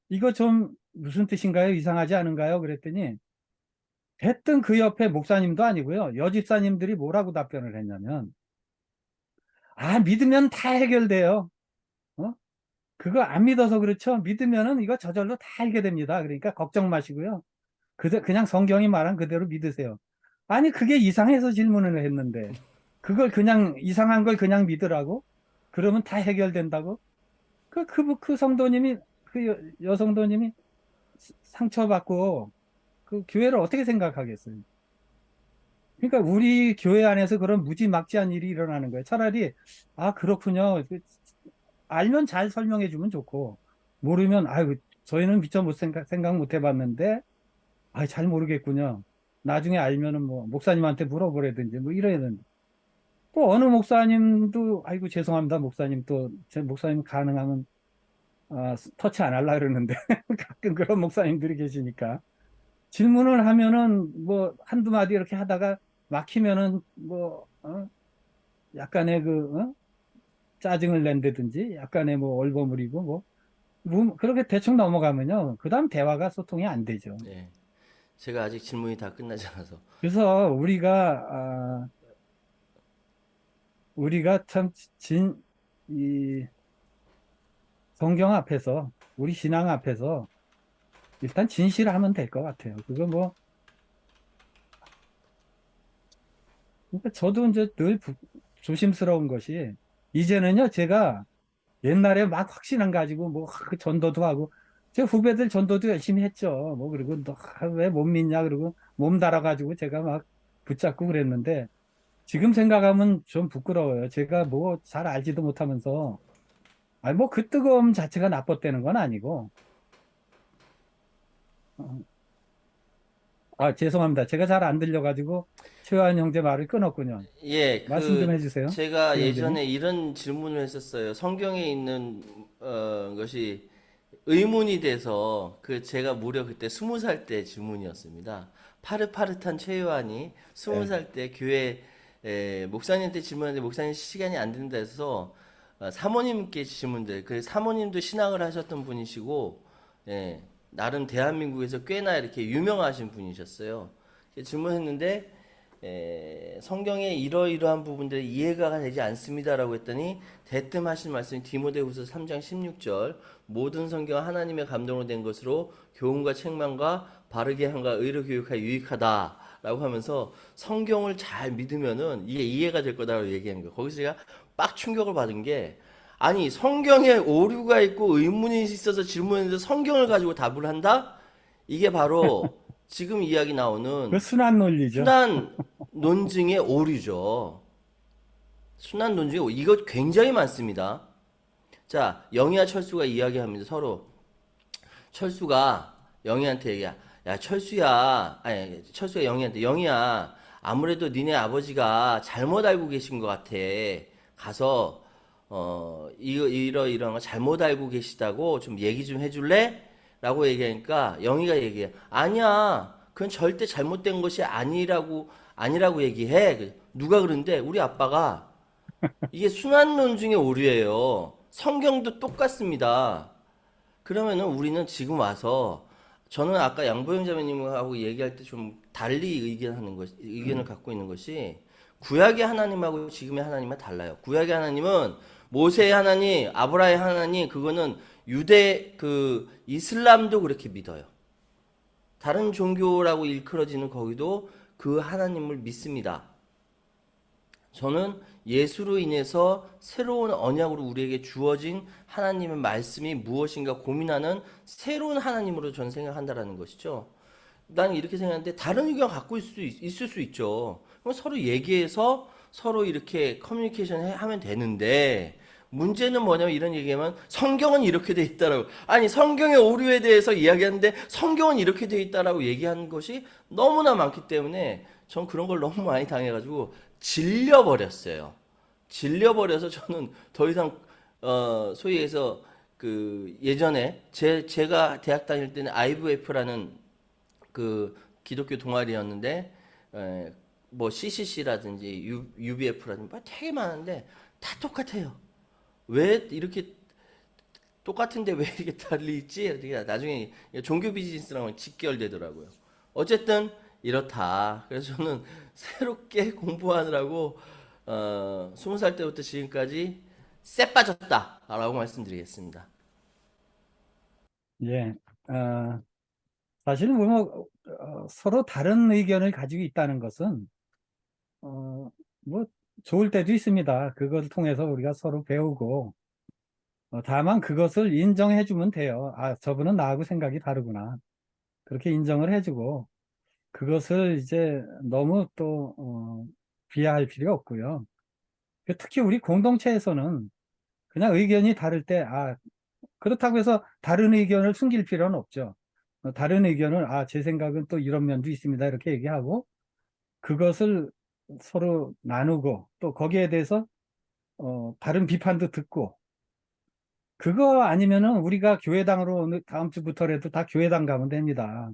이거 좀 무슨 뜻인가요? 이상하지 않은가요? 그랬더니 됐든 그 옆에 목사님도 아니고요. 여집사님들이 뭐라고 답변을 했냐면 믿으면 다 해결돼요. 어? 그거 안 믿어서 그렇죠. 믿으면은 이거 저절로 다 알게 됩니다. 그러니까 걱정 마시고요. 그냥 성경이 말한 그대로 믿으세요. 아니, 그게 이상해서 질문을 했는데, 그걸 그냥, 이상한 걸 그냥 믿으라고? 그러면 다 해결된다고? 그 성도님이, 여성도님이 상처받고, 그 교회를 어떻게 생각하겠어요? 그러니까 우리 교회 안에서 그런 무지막지한 일이 일어나는 거예요. 차라리, 그렇군요. 알면 잘 설명해 주면 좋고, 모르면, 저희는 미처 생각 못 해봤는데, 잘 모르겠군요. 나중에 알면은 뭐 목사님한테 물어보라든지 뭐 이래야 되는데 또 어느 목사님도 아이고 죄송합니다 목사님 또 제 목사님 가능하면 터치 안 하려 그러는데 가끔 그런 목사님들이 계시니까 질문을 하면은 뭐 한두 마디 이렇게 하다가 막히면은 뭐 약간의 짜증을 낸다든지 약간의 뭐 얼버무리고 그렇게 대충 넘어가면요 그다음 대화가 소통이 안 되죠. 네. 제가 아직 질문이 다 끝나지 않아서 그래서 우리가 참 이 성경 앞에서 우리 신앙 앞에서 일단 진실을 하면 될 것 같아요. 그거 뭐 그러니까 저도 이제 늘 조심스러운 것이 이제는요 제가 옛날에 막 확신을 가지고 뭐 그 전도도 하고 제 후배들 전도도 열심히 했죠. 뭐 그리고 너 왜 못 믿냐 그러고 몸 달아가지고 제가 막 붙잡고 그랬는데 지금 생각하면 좀 부끄러워요. 제가 뭐 잘 알지도 못하면서 아니 뭐 그 뜨거움 자체가 나빴다는 건 아니고 어, 아 죄송합니다. 제가 잘 안 들려가지고 최환 형제 말을 끊었군요. 예, 말씀 좀 해주세요. 제가 최 형제님. 예전에 이런 질문을 했었어요. 성경에 있는 것이 의문이 돼서 제가 무려 그때 20살 때 질문이었습니다. 파릇파릇한 최요한이 20살 때 교회 목사님한테 질문하는데 목사님 시간이 안 된다 해서 사모님께 질문들. 그 사모님도 신앙을 하셨던 분이시고 예, 나름 대한민국에서 꽤나 이렇게 유명하신 분이셨어요. 질문했는데 성경에 이러이러한 부분들이 이해가 되지 않습니다라고 했더니 대뜸 하신 말씀이 디모데후서 3장 16절 모든 성경은 하나님의 감동으로 된 것으로 교훈과 책망과 바르게 함과 의로 교육하여 유익하다라고 하면서 성경을 잘 믿으면은 이게 이해가 될 거다라고 얘기하는 거예요. 거기서 제가 빡 충격을 받은 게 아니 성경에 오류가 있고 의문이 있어서 질문했는데 성경을 가지고 답을 한다? 이게 바로 지금 이야기 나오는 그 순환 논리죠. 순환 논증의 오류죠. 순환 논증의 오류. 이거 굉장히 많습니다. 자, 영희와 철수가 이야기합니다. 서로. 철수가 영희한테 얘기야. 야, 철수야. 아니, 철수가 영희한테. 영희야, 아무래도 니네 아버지가 잘못 알고 계신 것 같아. 가서, 이러이러한 거 잘못 알고 계시다고 좀 얘기 좀 해줄래? 라고 얘기하니까 영희가 얘기해. 아니야. 그건 절대 잘못된 것이 아니라고 얘기해. 누가 그런데? 우리 아빠가. 이게 순환론 중에 오류예요. 성경도 똑같습니다. 그러면은 우리는 지금 와서 저는 아까 양보영 자매님하고 얘기할 때 좀 달리 의견을 갖고 있는 것이 구약의 하나님하고 지금의 하나님은 달라요. 구약의 하나님은 모세의 하나님, 아브라함의 하나님, 그거는 이슬람도 그렇게 믿어요. 다른 종교라고 일컬어지는 거기도 그 하나님을 믿습니다. 저는 예수로 인해서 새로운 언약으로 우리에게 주어진 하나님의 말씀이 무엇인가 고민하는 새로운 하나님으로 저는 생각한다라는 것이죠. 나는 이렇게 생각하는데 다른 의견 갖고 있을 수 있죠. 그럼 서로 얘기해서 서로 이렇게 커뮤니케이션 하면 되는데 문제는 뭐냐면 이런 얘기하면 성경은 이렇게 돼 있다라고 아니 성경의 오류에 대해서 이야기하는데 성경은 이렇게 돼 있다라고 얘기하는 것이 너무나 많기 때문에 전 그런 걸 너무 많이 당해가지고 질려버렸어요. 질려버려서 저는 더 이상 소위 해서 예전에 제가 대학 다닐 때는 IVF라는 기독교 동아리였는데 뭐 CCC라든지 UBF라든지 뭐 되게 많은데 다 똑같아요. 왜 이렇게 똑같은데 왜 이렇게 달리 있지? 나중에 종교 비즈니스랑 직결되더라고요. 어쨌든 이렇다. 그래서 저는 새롭게 공부하느라고 20살 때부터 지금까지 쎄 빠졌다라고 말씀드리겠습니다. 예. 사실은 서로 다른 의견을 가지고 있다는 것은 뭐 좋을 때도 있습니다. 그것을 통해서 우리가 서로 배우고 다만 그것을 인정해 주면 돼요. 아, 저분은 나하고 생각이 다르구나. 그렇게 인정을 해주고 그것을 이제 너무 또 비하할 필요 없고요. 특히 우리 공동체에서는 그냥 의견이 다를 때 그렇다고 해서 다른 의견을 숨길 필요는 없죠. 다른 의견을 제 생각은 또 이런 면도 있습니다. 이렇게 얘기하고 그것을 서로 나누고 또 거기에 대해서 다른 비판도 듣고 그거 아니면은 우리가 교회당으로 오늘 다음 주부터라도 다 교회당 가면 됩니다.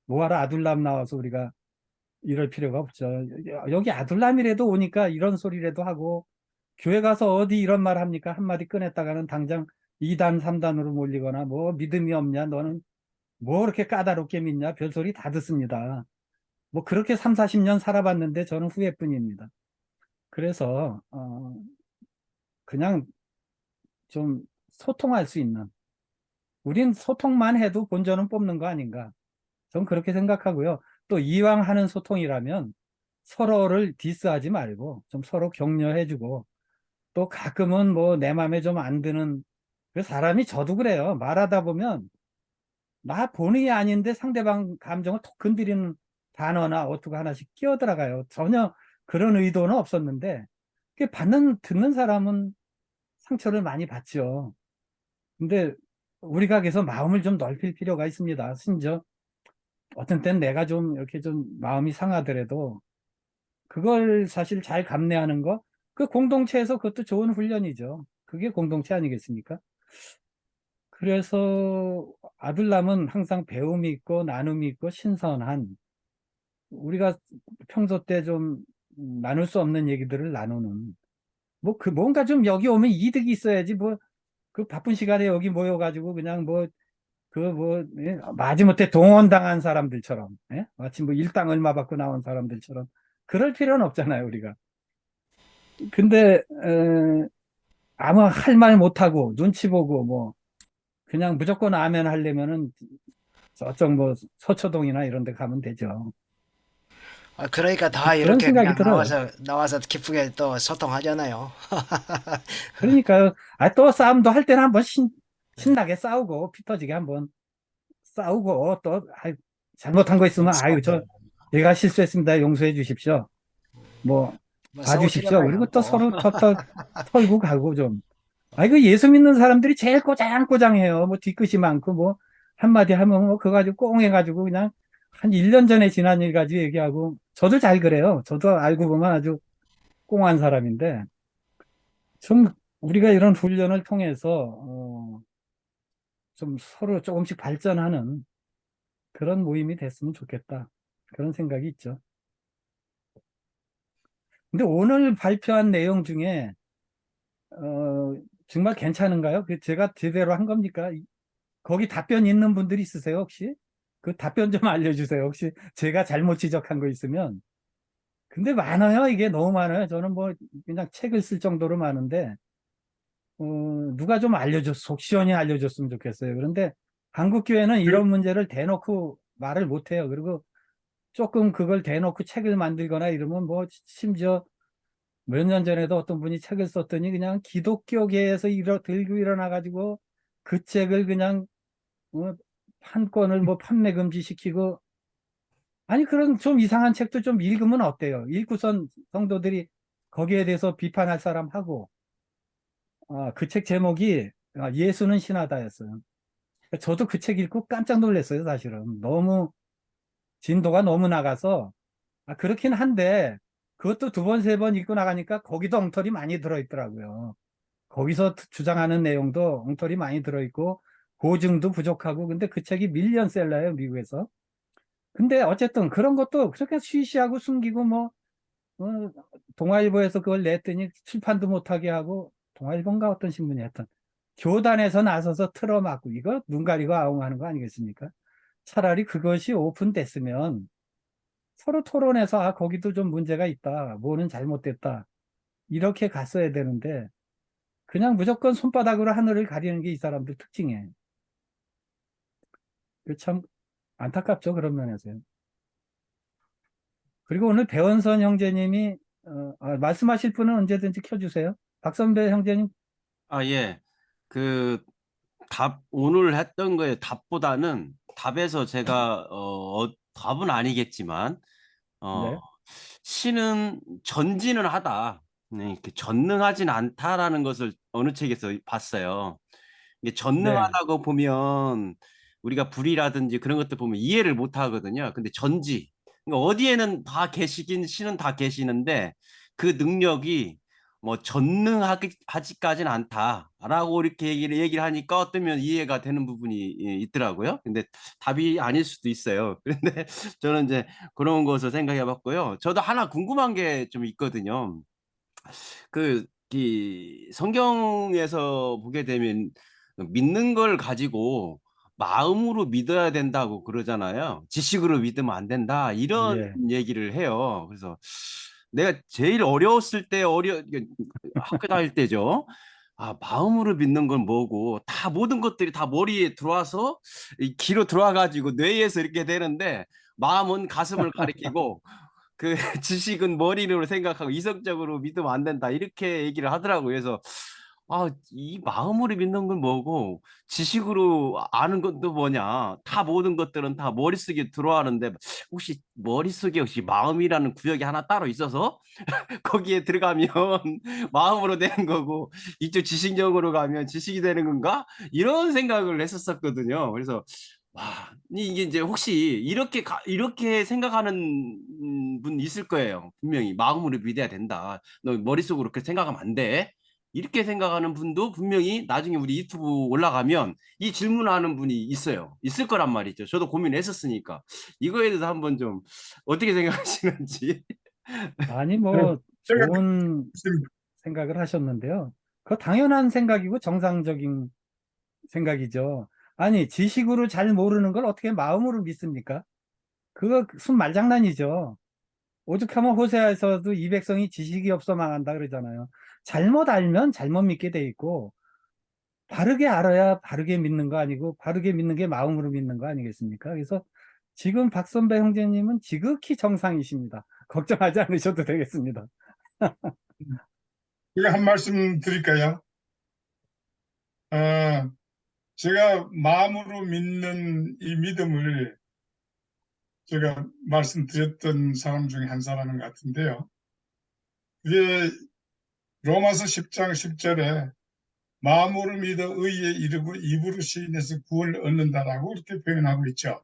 뭐하러 아둘람 나와서 우리가 이럴 필요가 없죠. 여기 아둘람이라도 오니까 이런 소리라도 하고 교회 가서 어디 이런 말 합니까? 한마디 꺼냈다가는 당장 2단, 3단으로 몰리거나 뭐 믿음이 없냐? 너는 뭐 그렇게 까다롭게 믿냐? 별소리 다 듣습니다. 뭐 그렇게 3, 40년 살아봤는데 저는 후회뿐입니다. 그래서 그냥 좀 소통할 수 있는 우린 소통만 해도 본전은 뽑는 거 아닌가? 전 그렇게 생각하고요. 또 이왕 하는 소통이라면 서로를 디스하지 말고 좀 서로 격려해주고 또 가끔은 뭐 내 마음에 좀 안 드는 그 사람이 저도 그래요. 말하다 보면 나 본의이 아닌데 상대방 감정을 톡 건드리는 단어나 어투가 하나씩 끼어 들어가요. 전혀 그런 의도는 없었는데 그게 듣는 사람은 상처를 많이 받죠. 근데 우리가 그래서 마음을 좀 넓힐 필요가 있습니다. 심지어 어떤 때는 내가 좀 이렇게 좀 마음이 상하더라도 그걸 사실 잘 감내하는 거, 그 공동체에서 그것도 좋은 훈련이죠. 그게 공동체 아니겠습니까? 그래서 아들남은 항상 배움이 있고 나눔이 있고 신선한, 우리가 평소 때 좀 나눌 수 없는 얘기들을 나누는, 뭐 그 뭔가 좀 여기 오면 이득이 있어야지, 뭐 그 바쁜 시간에 여기 모여가지고 그냥 뭐 마지못해 동원당한 사람들처럼, 예? 마치 뭐 일당 얼마 받고 나온 사람들처럼 그럴 필요는 없잖아요, 우리가. 근데 아무 할 말 못하고 눈치 보고 뭐 그냥 무조건 아멘 하려면은 저쪽 뭐 서초동이나 이런 데 가면 되죠. 그러니까 다 그런 이렇게 생각이 그냥 들어요. 나와서 기쁘게 또 소통하잖아요. 그러니까 또 싸움도 할 때는 한번 신나게 싸우고 피 터지게 한번 싸우고 또 잘못한 거 있으면 제가 실수했습니다. 용서해 주십시오. 뭐 뭐 싸울 봐주십시오. 필요가 그리고 또 없고. 서로 털고 가고 좀. 그 예수 믿는 사람들이 제일 꼬장꼬장해요. 뭐 뒤끝이 많고 뭐 한마디 하면 뭐 그거 가지고 꽁 해가지고 그냥 한 1년 전에 지난 일 가지고 얘기하고, 저도 잘 그래요. 저도 알고 보면 아주 꽁한 사람인데, 좀 우리가 이런 훈련을 통해서 좀 서로 조금씩 발전하는 그런 모임이 됐으면 좋겠다. 그런 생각이 있죠. 근데 오늘 발표한 내용 중에 정말 괜찮은가요? 제가 제대로 한 겁니까? 거기 답변 있는 분들이 있으세요, 혹시? 그 답변 좀 알려주세요. 혹시 제가 잘못 지적한 거 있으면. 근데 많아요. 이게 너무 많아요. 저는 뭐 그냥 책을 쓸 정도로 많은데, 누가 좀 속 시원히 알려줬으면 좋겠어요. 그런데 한국교회는 이런 문제를 대놓고 말을 못해요. 그리고 조금 그걸 대놓고 책을 만들거나 이러면 뭐 심지어 몇 년 전에도 어떤 분이 책을 썼더니 그냥 기독교계에서 들고 일어나가지고 그 책을 그냥 한 권을 뭐 판매 금지시키고, 아니 그런 좀 이상한 책도 좀 읽으면 어때요? 읽고선 성도들이 거기에 대해서 비판할 사람 하고, 그 책 제목이 예수는 신하다였어요. 저도 그 책 읽고 깜짝 놀랐어요, 사실은. 너무 진도가 너무 나가서, 그렇긴 한데 그것도 두 번, 세 번 읽고 나가니까 거기도 엉터리 많이 들어있더라고요. 거기서 주장하는 내용도 엉터리 많이 들어있고 고증도 부족하고, 근데 그 책이 밀리언셀러예요, 미국에서. 근데 어쨌든 그런 것도 그렇게 쉬쉬하고 숨기고 뭐 동아일보에서 그걸 냈더니 출판도 못하게 하고, 동아일보인가 어떤 신문이 했던, 교단에서 나서서 틀어막고, 이거 눈 가리고 아웅하는 거 아니겠습니까? 차라리 그것이 오픈됐으면 서로 토론해서 거기도 좀 문제가 있다, 뭐는 잘못됐다, 이렇게 갔어야 되는데 그냥 무조건 손바닥으로 하늘을 가리는 게 이 사람들 특징이에요. 참 안타깝죠, 그런 면에서요. 그리고 오늘 배원선 형제님이 말씀하실 분은 언제든지 켜주세요. 박선배 형제님. 예. 그 오늘 했던 거에 답보다는 답에서 제가 답은 아니겠지만 어 네, 신은 전지는 하다. 네, 이렇게 전능하진 않다라는 것을 어느 책에서 봤어요. 이게 네, 전능하다고 보면 우리가 불이라든지 그런 것들 보면 이해를 못 하거든요. 근데 그러니까 어디에는 다 계시긴 신은 다 계시는데 그 능력이 뭐 전능하지까지는 않다라고 이렇게 얘기를 하니까 어떤 면 이해가 되는 부분이 있더라고요. 근데 답이 아닐 수도 있어요. 그런데 저는 이제 그런 것을 생각해 봤고요. 저도 하나 궁금한 게 좀 있거든요. 이 성경에서 보게 되면 믿는 걸 가지고 마음으로 믿어야 된다고 그러잖아요. 지식으로 믿으면 안 된다. 이런 예, 얘기를 해요. 그래서 내가 제일 어려웠을 때 이게 학교 다닐 때죠. 마음으로 믿는 건 뭐고 다 모든 것들이 다 머리에 들어와서 이 귀로 들어와 가지고 뇌에서 이렇게 되는데 마음은 가슴을 가리키고 그 지식은 머리로 생각하고 이성적으로 믿으면 안 된다. 이렇게 얘기를 하더라고요. 그래서 이 마음으로 믿는 건 뭐고 지식으로 아는 것도 뭐냐. 다 모든 것들은 다 머릿속에 들어가는데 혹시 머릿속에 혹시 마음이라는 구역이 하나 따로 있어서 거기에 들어가면 마음으로 되는 거고 이쪽 지식적으로 가면 지식이 되는 건가? 이런 생각을 했었거든요. 그래서 이게 이제 혹시 이렇게 생각하는 분 있을 거예요. 분명히 마음으로 믿어야 된다. 너 머릿속으로 그렇게 생각하면 안 돼. 이렇게 생각하는 분도 분명히 나중에 우리 유튜브 올라가면 이 질문하는 분이 있어요. 있을 거란 말이죠. 저도 고민했었으니까. 이거에 대해서 한번 좀 어떻게 생각하시는지. 아니, 네, 뭐, 제가 좋은 생각을 하셨는데요. 그거 당연한 생각이고 정상적인 생각이죠. 아니, 지식으로 잘 모르는 걸 어떻게 마음으로 믿습니까? 그거 순 말장난이죠. 오죽하면 호세아에서도 이 백성이 지식이 없어 망한다 그러잖아요. 잘못 알면 잘못 믿게 돼 있고, 바르게 알아야 바르게 믿는 거 아니고, 바르게 믿는 게 마음으로 믿는 거 아니겠습니까? 그래서 지금 박선배 형제님은 지극히 정상이십니다. 걱정하지 않으셔도 되겠습니다. 제가 한 말씀 드릴까요? 어, 제가 마음으로 믿는 이 믿음을 제가 말씀드렸던 사람 중에 한 사람인 것 같은데요. 그게 로마서 10장 10절에 마음으로 믿어 의에 이르고 입으로 시인해서 구원을 얻는다라고 이렇게 표현하고 있죠.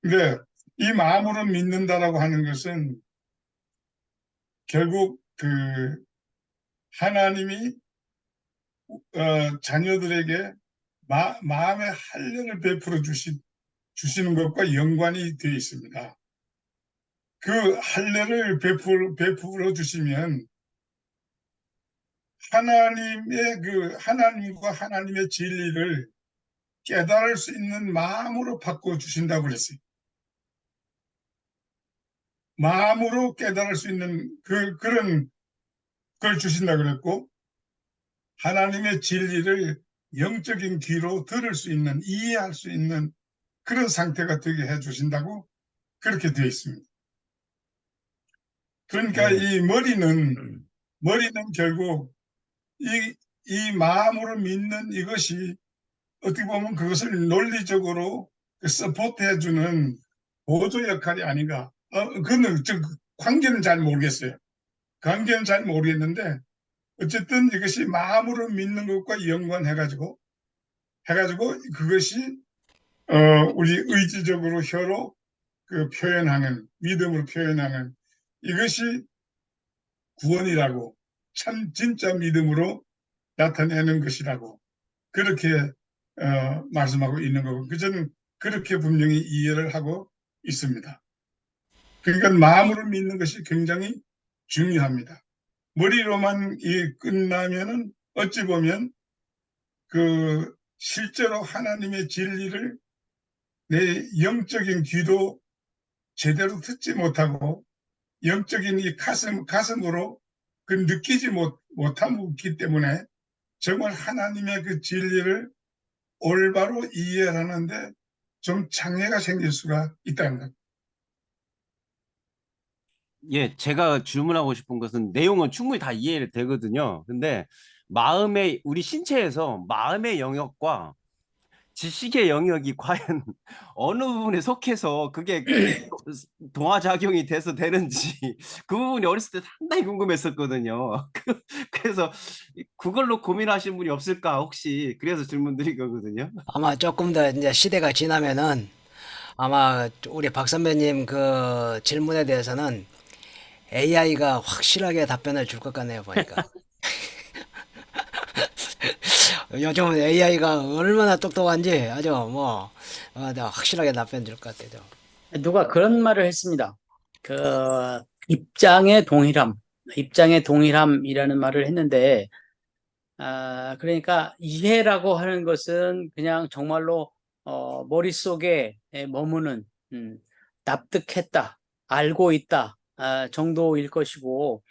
근데 이 마음으로 믿는다라고 하는 것은 결국 그 하나님이 자녀들에게 마음의 할례를 베풀어 주시는 것과 연관이 되어 있습니다. 그 할례를 베풀어 주시면 하나님과 하나님의 진리를 깨달을 수 있는 마음으로 바꿔 주신다고 그랬어요. 마음으로 깨달을 수 있는 그런 걸 주신다 그랬고, 하나님의 진리를 영적인 귀로 들을 수 있는, 이해할 수 있는 그런 상태가 되게 해 주신다고 그렇게 되어 있습니다. 그러니까 네. 이 머리는 결국 이 마음으로 믿는 이것이 어떻게 보면 그것을 논리적으로 서포트해 주는 보조 역할이 아닌가. 그는 관계는 잘 모르겠어요. 관계는 잘 모르겠는데 어쨌든 이것이 마음으로 믿는 것과 연관해가지고 그것이 우리 의지적으로 혀로 표현하는 믿음으로 표현하는 이것이 구원이라고 참 진짜 믿음으로 나타내는 것이라고 그렇게 말씀하고 있는 거고 저는 그렇게 분명히 이해를 하고 있습니다. 그러니까 마음으로 믿는 것이 굉장히 중요합니다. 머리로만 끝나면은 어찌 보면 실제로 하나님의 진리를 내 영적인 귀로 제대로 듣지 못하고 영적인 이 가슴으로 느끼지 못하기 때문에 정말 하나님의 그 진리를 올바로 이해하는데 좀 장애가 생길 수가 있다는 것. 예, 제가 질문하고 싶은 것은 내용은 충분히 다 이해가 되거든요. 근데 우리 신체에서 마음의 영역과 지식의 영역이 과연 어느 부분에 속해서 그게 동화작용이 돼서 되는지 그 부분이 어렸을 때 상당히 궁금했었거든요. 그래서 그걸로 고민하신 분이 없을까 혹시 그래서 질문 드린 거거든요. 아마 조금 더 이제 시대가 지나면은 아마 우리 박 선배님 그 질문에 대해서는 AI가 확실하게 답변을 줄 것 같네요, 보니까. 요즘 AI가 얼마나 똑똑한지 아주 확실하게 답변 줄 것 같아요. 누가 그런 말을 했습니다. 그 입장의 동일함이라는 말을 했는데, 그러니까 이해라고 하는 것은 그냥 정말로 머릿속에 머무는 납득했다, 알고 있다 정도일 것이고,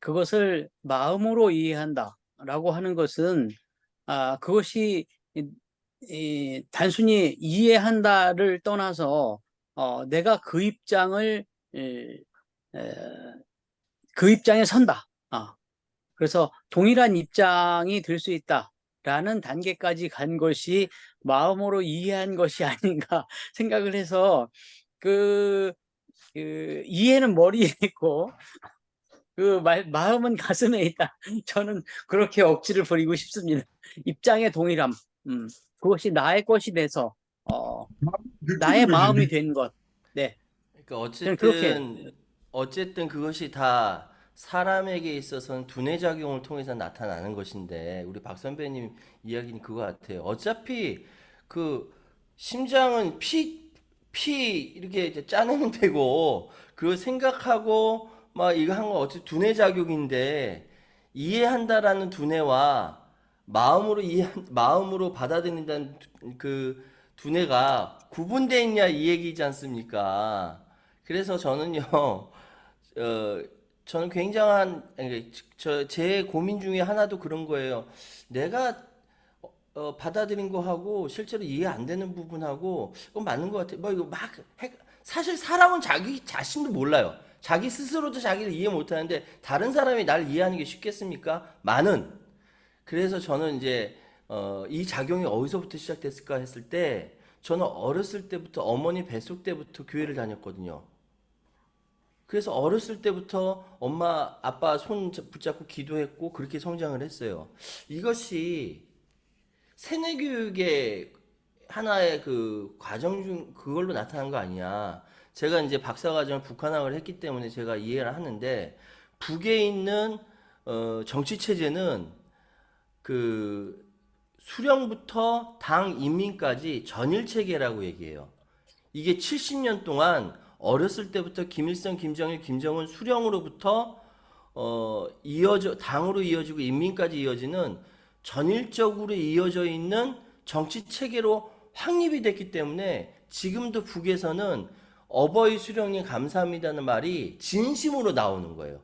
그것을 마음으로 이해한다라고 하는 것은 그것이 단순히 이해한다를 떠나서 내가 그 입장에 선다. 그래서 동일한 입장이 될 수 있다라는 단계까지 간 것이 마음으로 이해한 것이 아닌가 생각을 해서 그, 이해는 머리에 있고 마음은 가슴에 있다. 저는 그렇게 억지를 부리고 싶습니다. 입장의 동일함. 그것이 나의 것이 돼서 나의 느끼는 거지. 마음이 된 것. 네. 그러니까 저는 그렇게 어쨌든 그것이 다 사람에게 있어서는 두뇌 작용을 통해서 나타나는 것인데 우리 박 선배님 이야기는 그거 같아요. 어차피 그 심장은 피 이렇게 이제 짜내면 되고 그걸 생각하고 막 이거 한 거 어차피 두뇌 작용인데 이해한다라는 두뇌와 마음으로 받아들인다는 그 두뇌가 구분되어 있냐 이 얘기지 않습니까? 그래서 저는요, 저는 굉장한, 제 고민 중에 하나도 그런 거예요. 내가 받아들인 거하고 실제로 이해 안 되는 부분하고 그건 맞는 것 같아요. 뭐 이거 사실 사람은 자기 자신도 몰라요. 자기 스스로도 자기를 이해 못 하는데 다른 사람이 나를 이해하는 게 쉽겠습니까? 그래서 저는 이제 이 작용이 어디서부터 시작됐을까 했을 때 저는 어렸을 때부터 어머니 뱃속 때부터 교회를 다녔거든요. 그래서 어렸을 때부터 엄마, 아빠 손 붙잡고 기도했고 그렇게 성장을 했어요. 이것이 세뇌교육의 하나의 그 과정 중 그걸로 나타난 거 아니냐. 제가 이제 박사과정을 북한학을 했기 때문에 제가 이해를 하는데 북에 있는 정치 체제는 그 수령부터 당 인민까지 전일 체계라고 얘기해요. 이게 70년 동안 어렸을 때부터 김일성, 김정일, 김정은 수령으로부터 당으로 이어지고 인민까지 이어지는 전일적으로 이어져 있는 정치 체계로 확립이 됐기 때문에 지금도 북에서는 어버이 수령님 감사합니다는 말이 진심으로 나오는 거예요.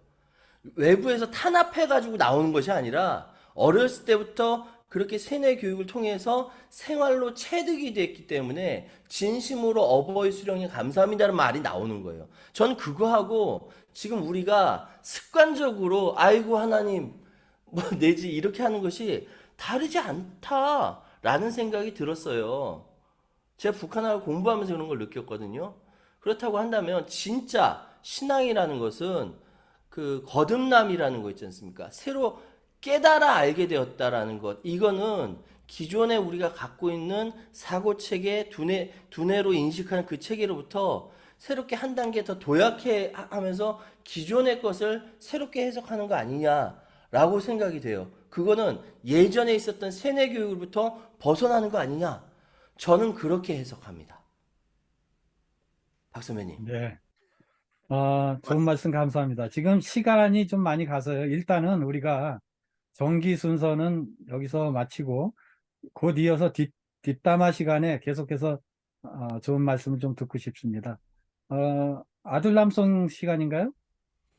외부에서 탄압해가지고 나오는 것이 아니라 어렸을 때부터 그렇게 세뇌 교육을 통해서 생활로 체득이 됐기 때문에 진심으로 어버이 수령님 감사합니다는 말이 나오는 거예요. 전 그거하고 지금 우리가 습관적으로 아이고 하나님 뭐 내지 이렇게 하는 것이 다르지 않다라는 생각이 들었어요. 제가 북한어를 공부하면서 그런 걸 느꼈거든요. 그렇다고 한다면 진짜 신앙이라는 것은 그 거듭남이라는 거 있지 않습니까? 새로 깨달아 알게 되었다라는 것. 이거는 기존에 우리가 갖고 있는 사고 체계, 두뇌로 인식하는 그 체계로부터 새롭게 한 단계 더 도약해 하면서 기존의 것을 새롭게 해석하는 거 아니냐라고 생각이 돼요. 그거는 예전에 있었던 세뇌 교육으로부터 벗어나는 거 아니냐? 저는 그렇게 해석합니다. 박 선배님. 네. 좋은 말씀 감사합니다. 지금 시간이 좀 많이 가서요. 일단은 우리가 정기 순서는 여기서 마치고 곧 이어서 뒷담화 시간에 계속해서 좋은 말씀을 좀 듣고 싶습니다. 아들남송 시간인가요?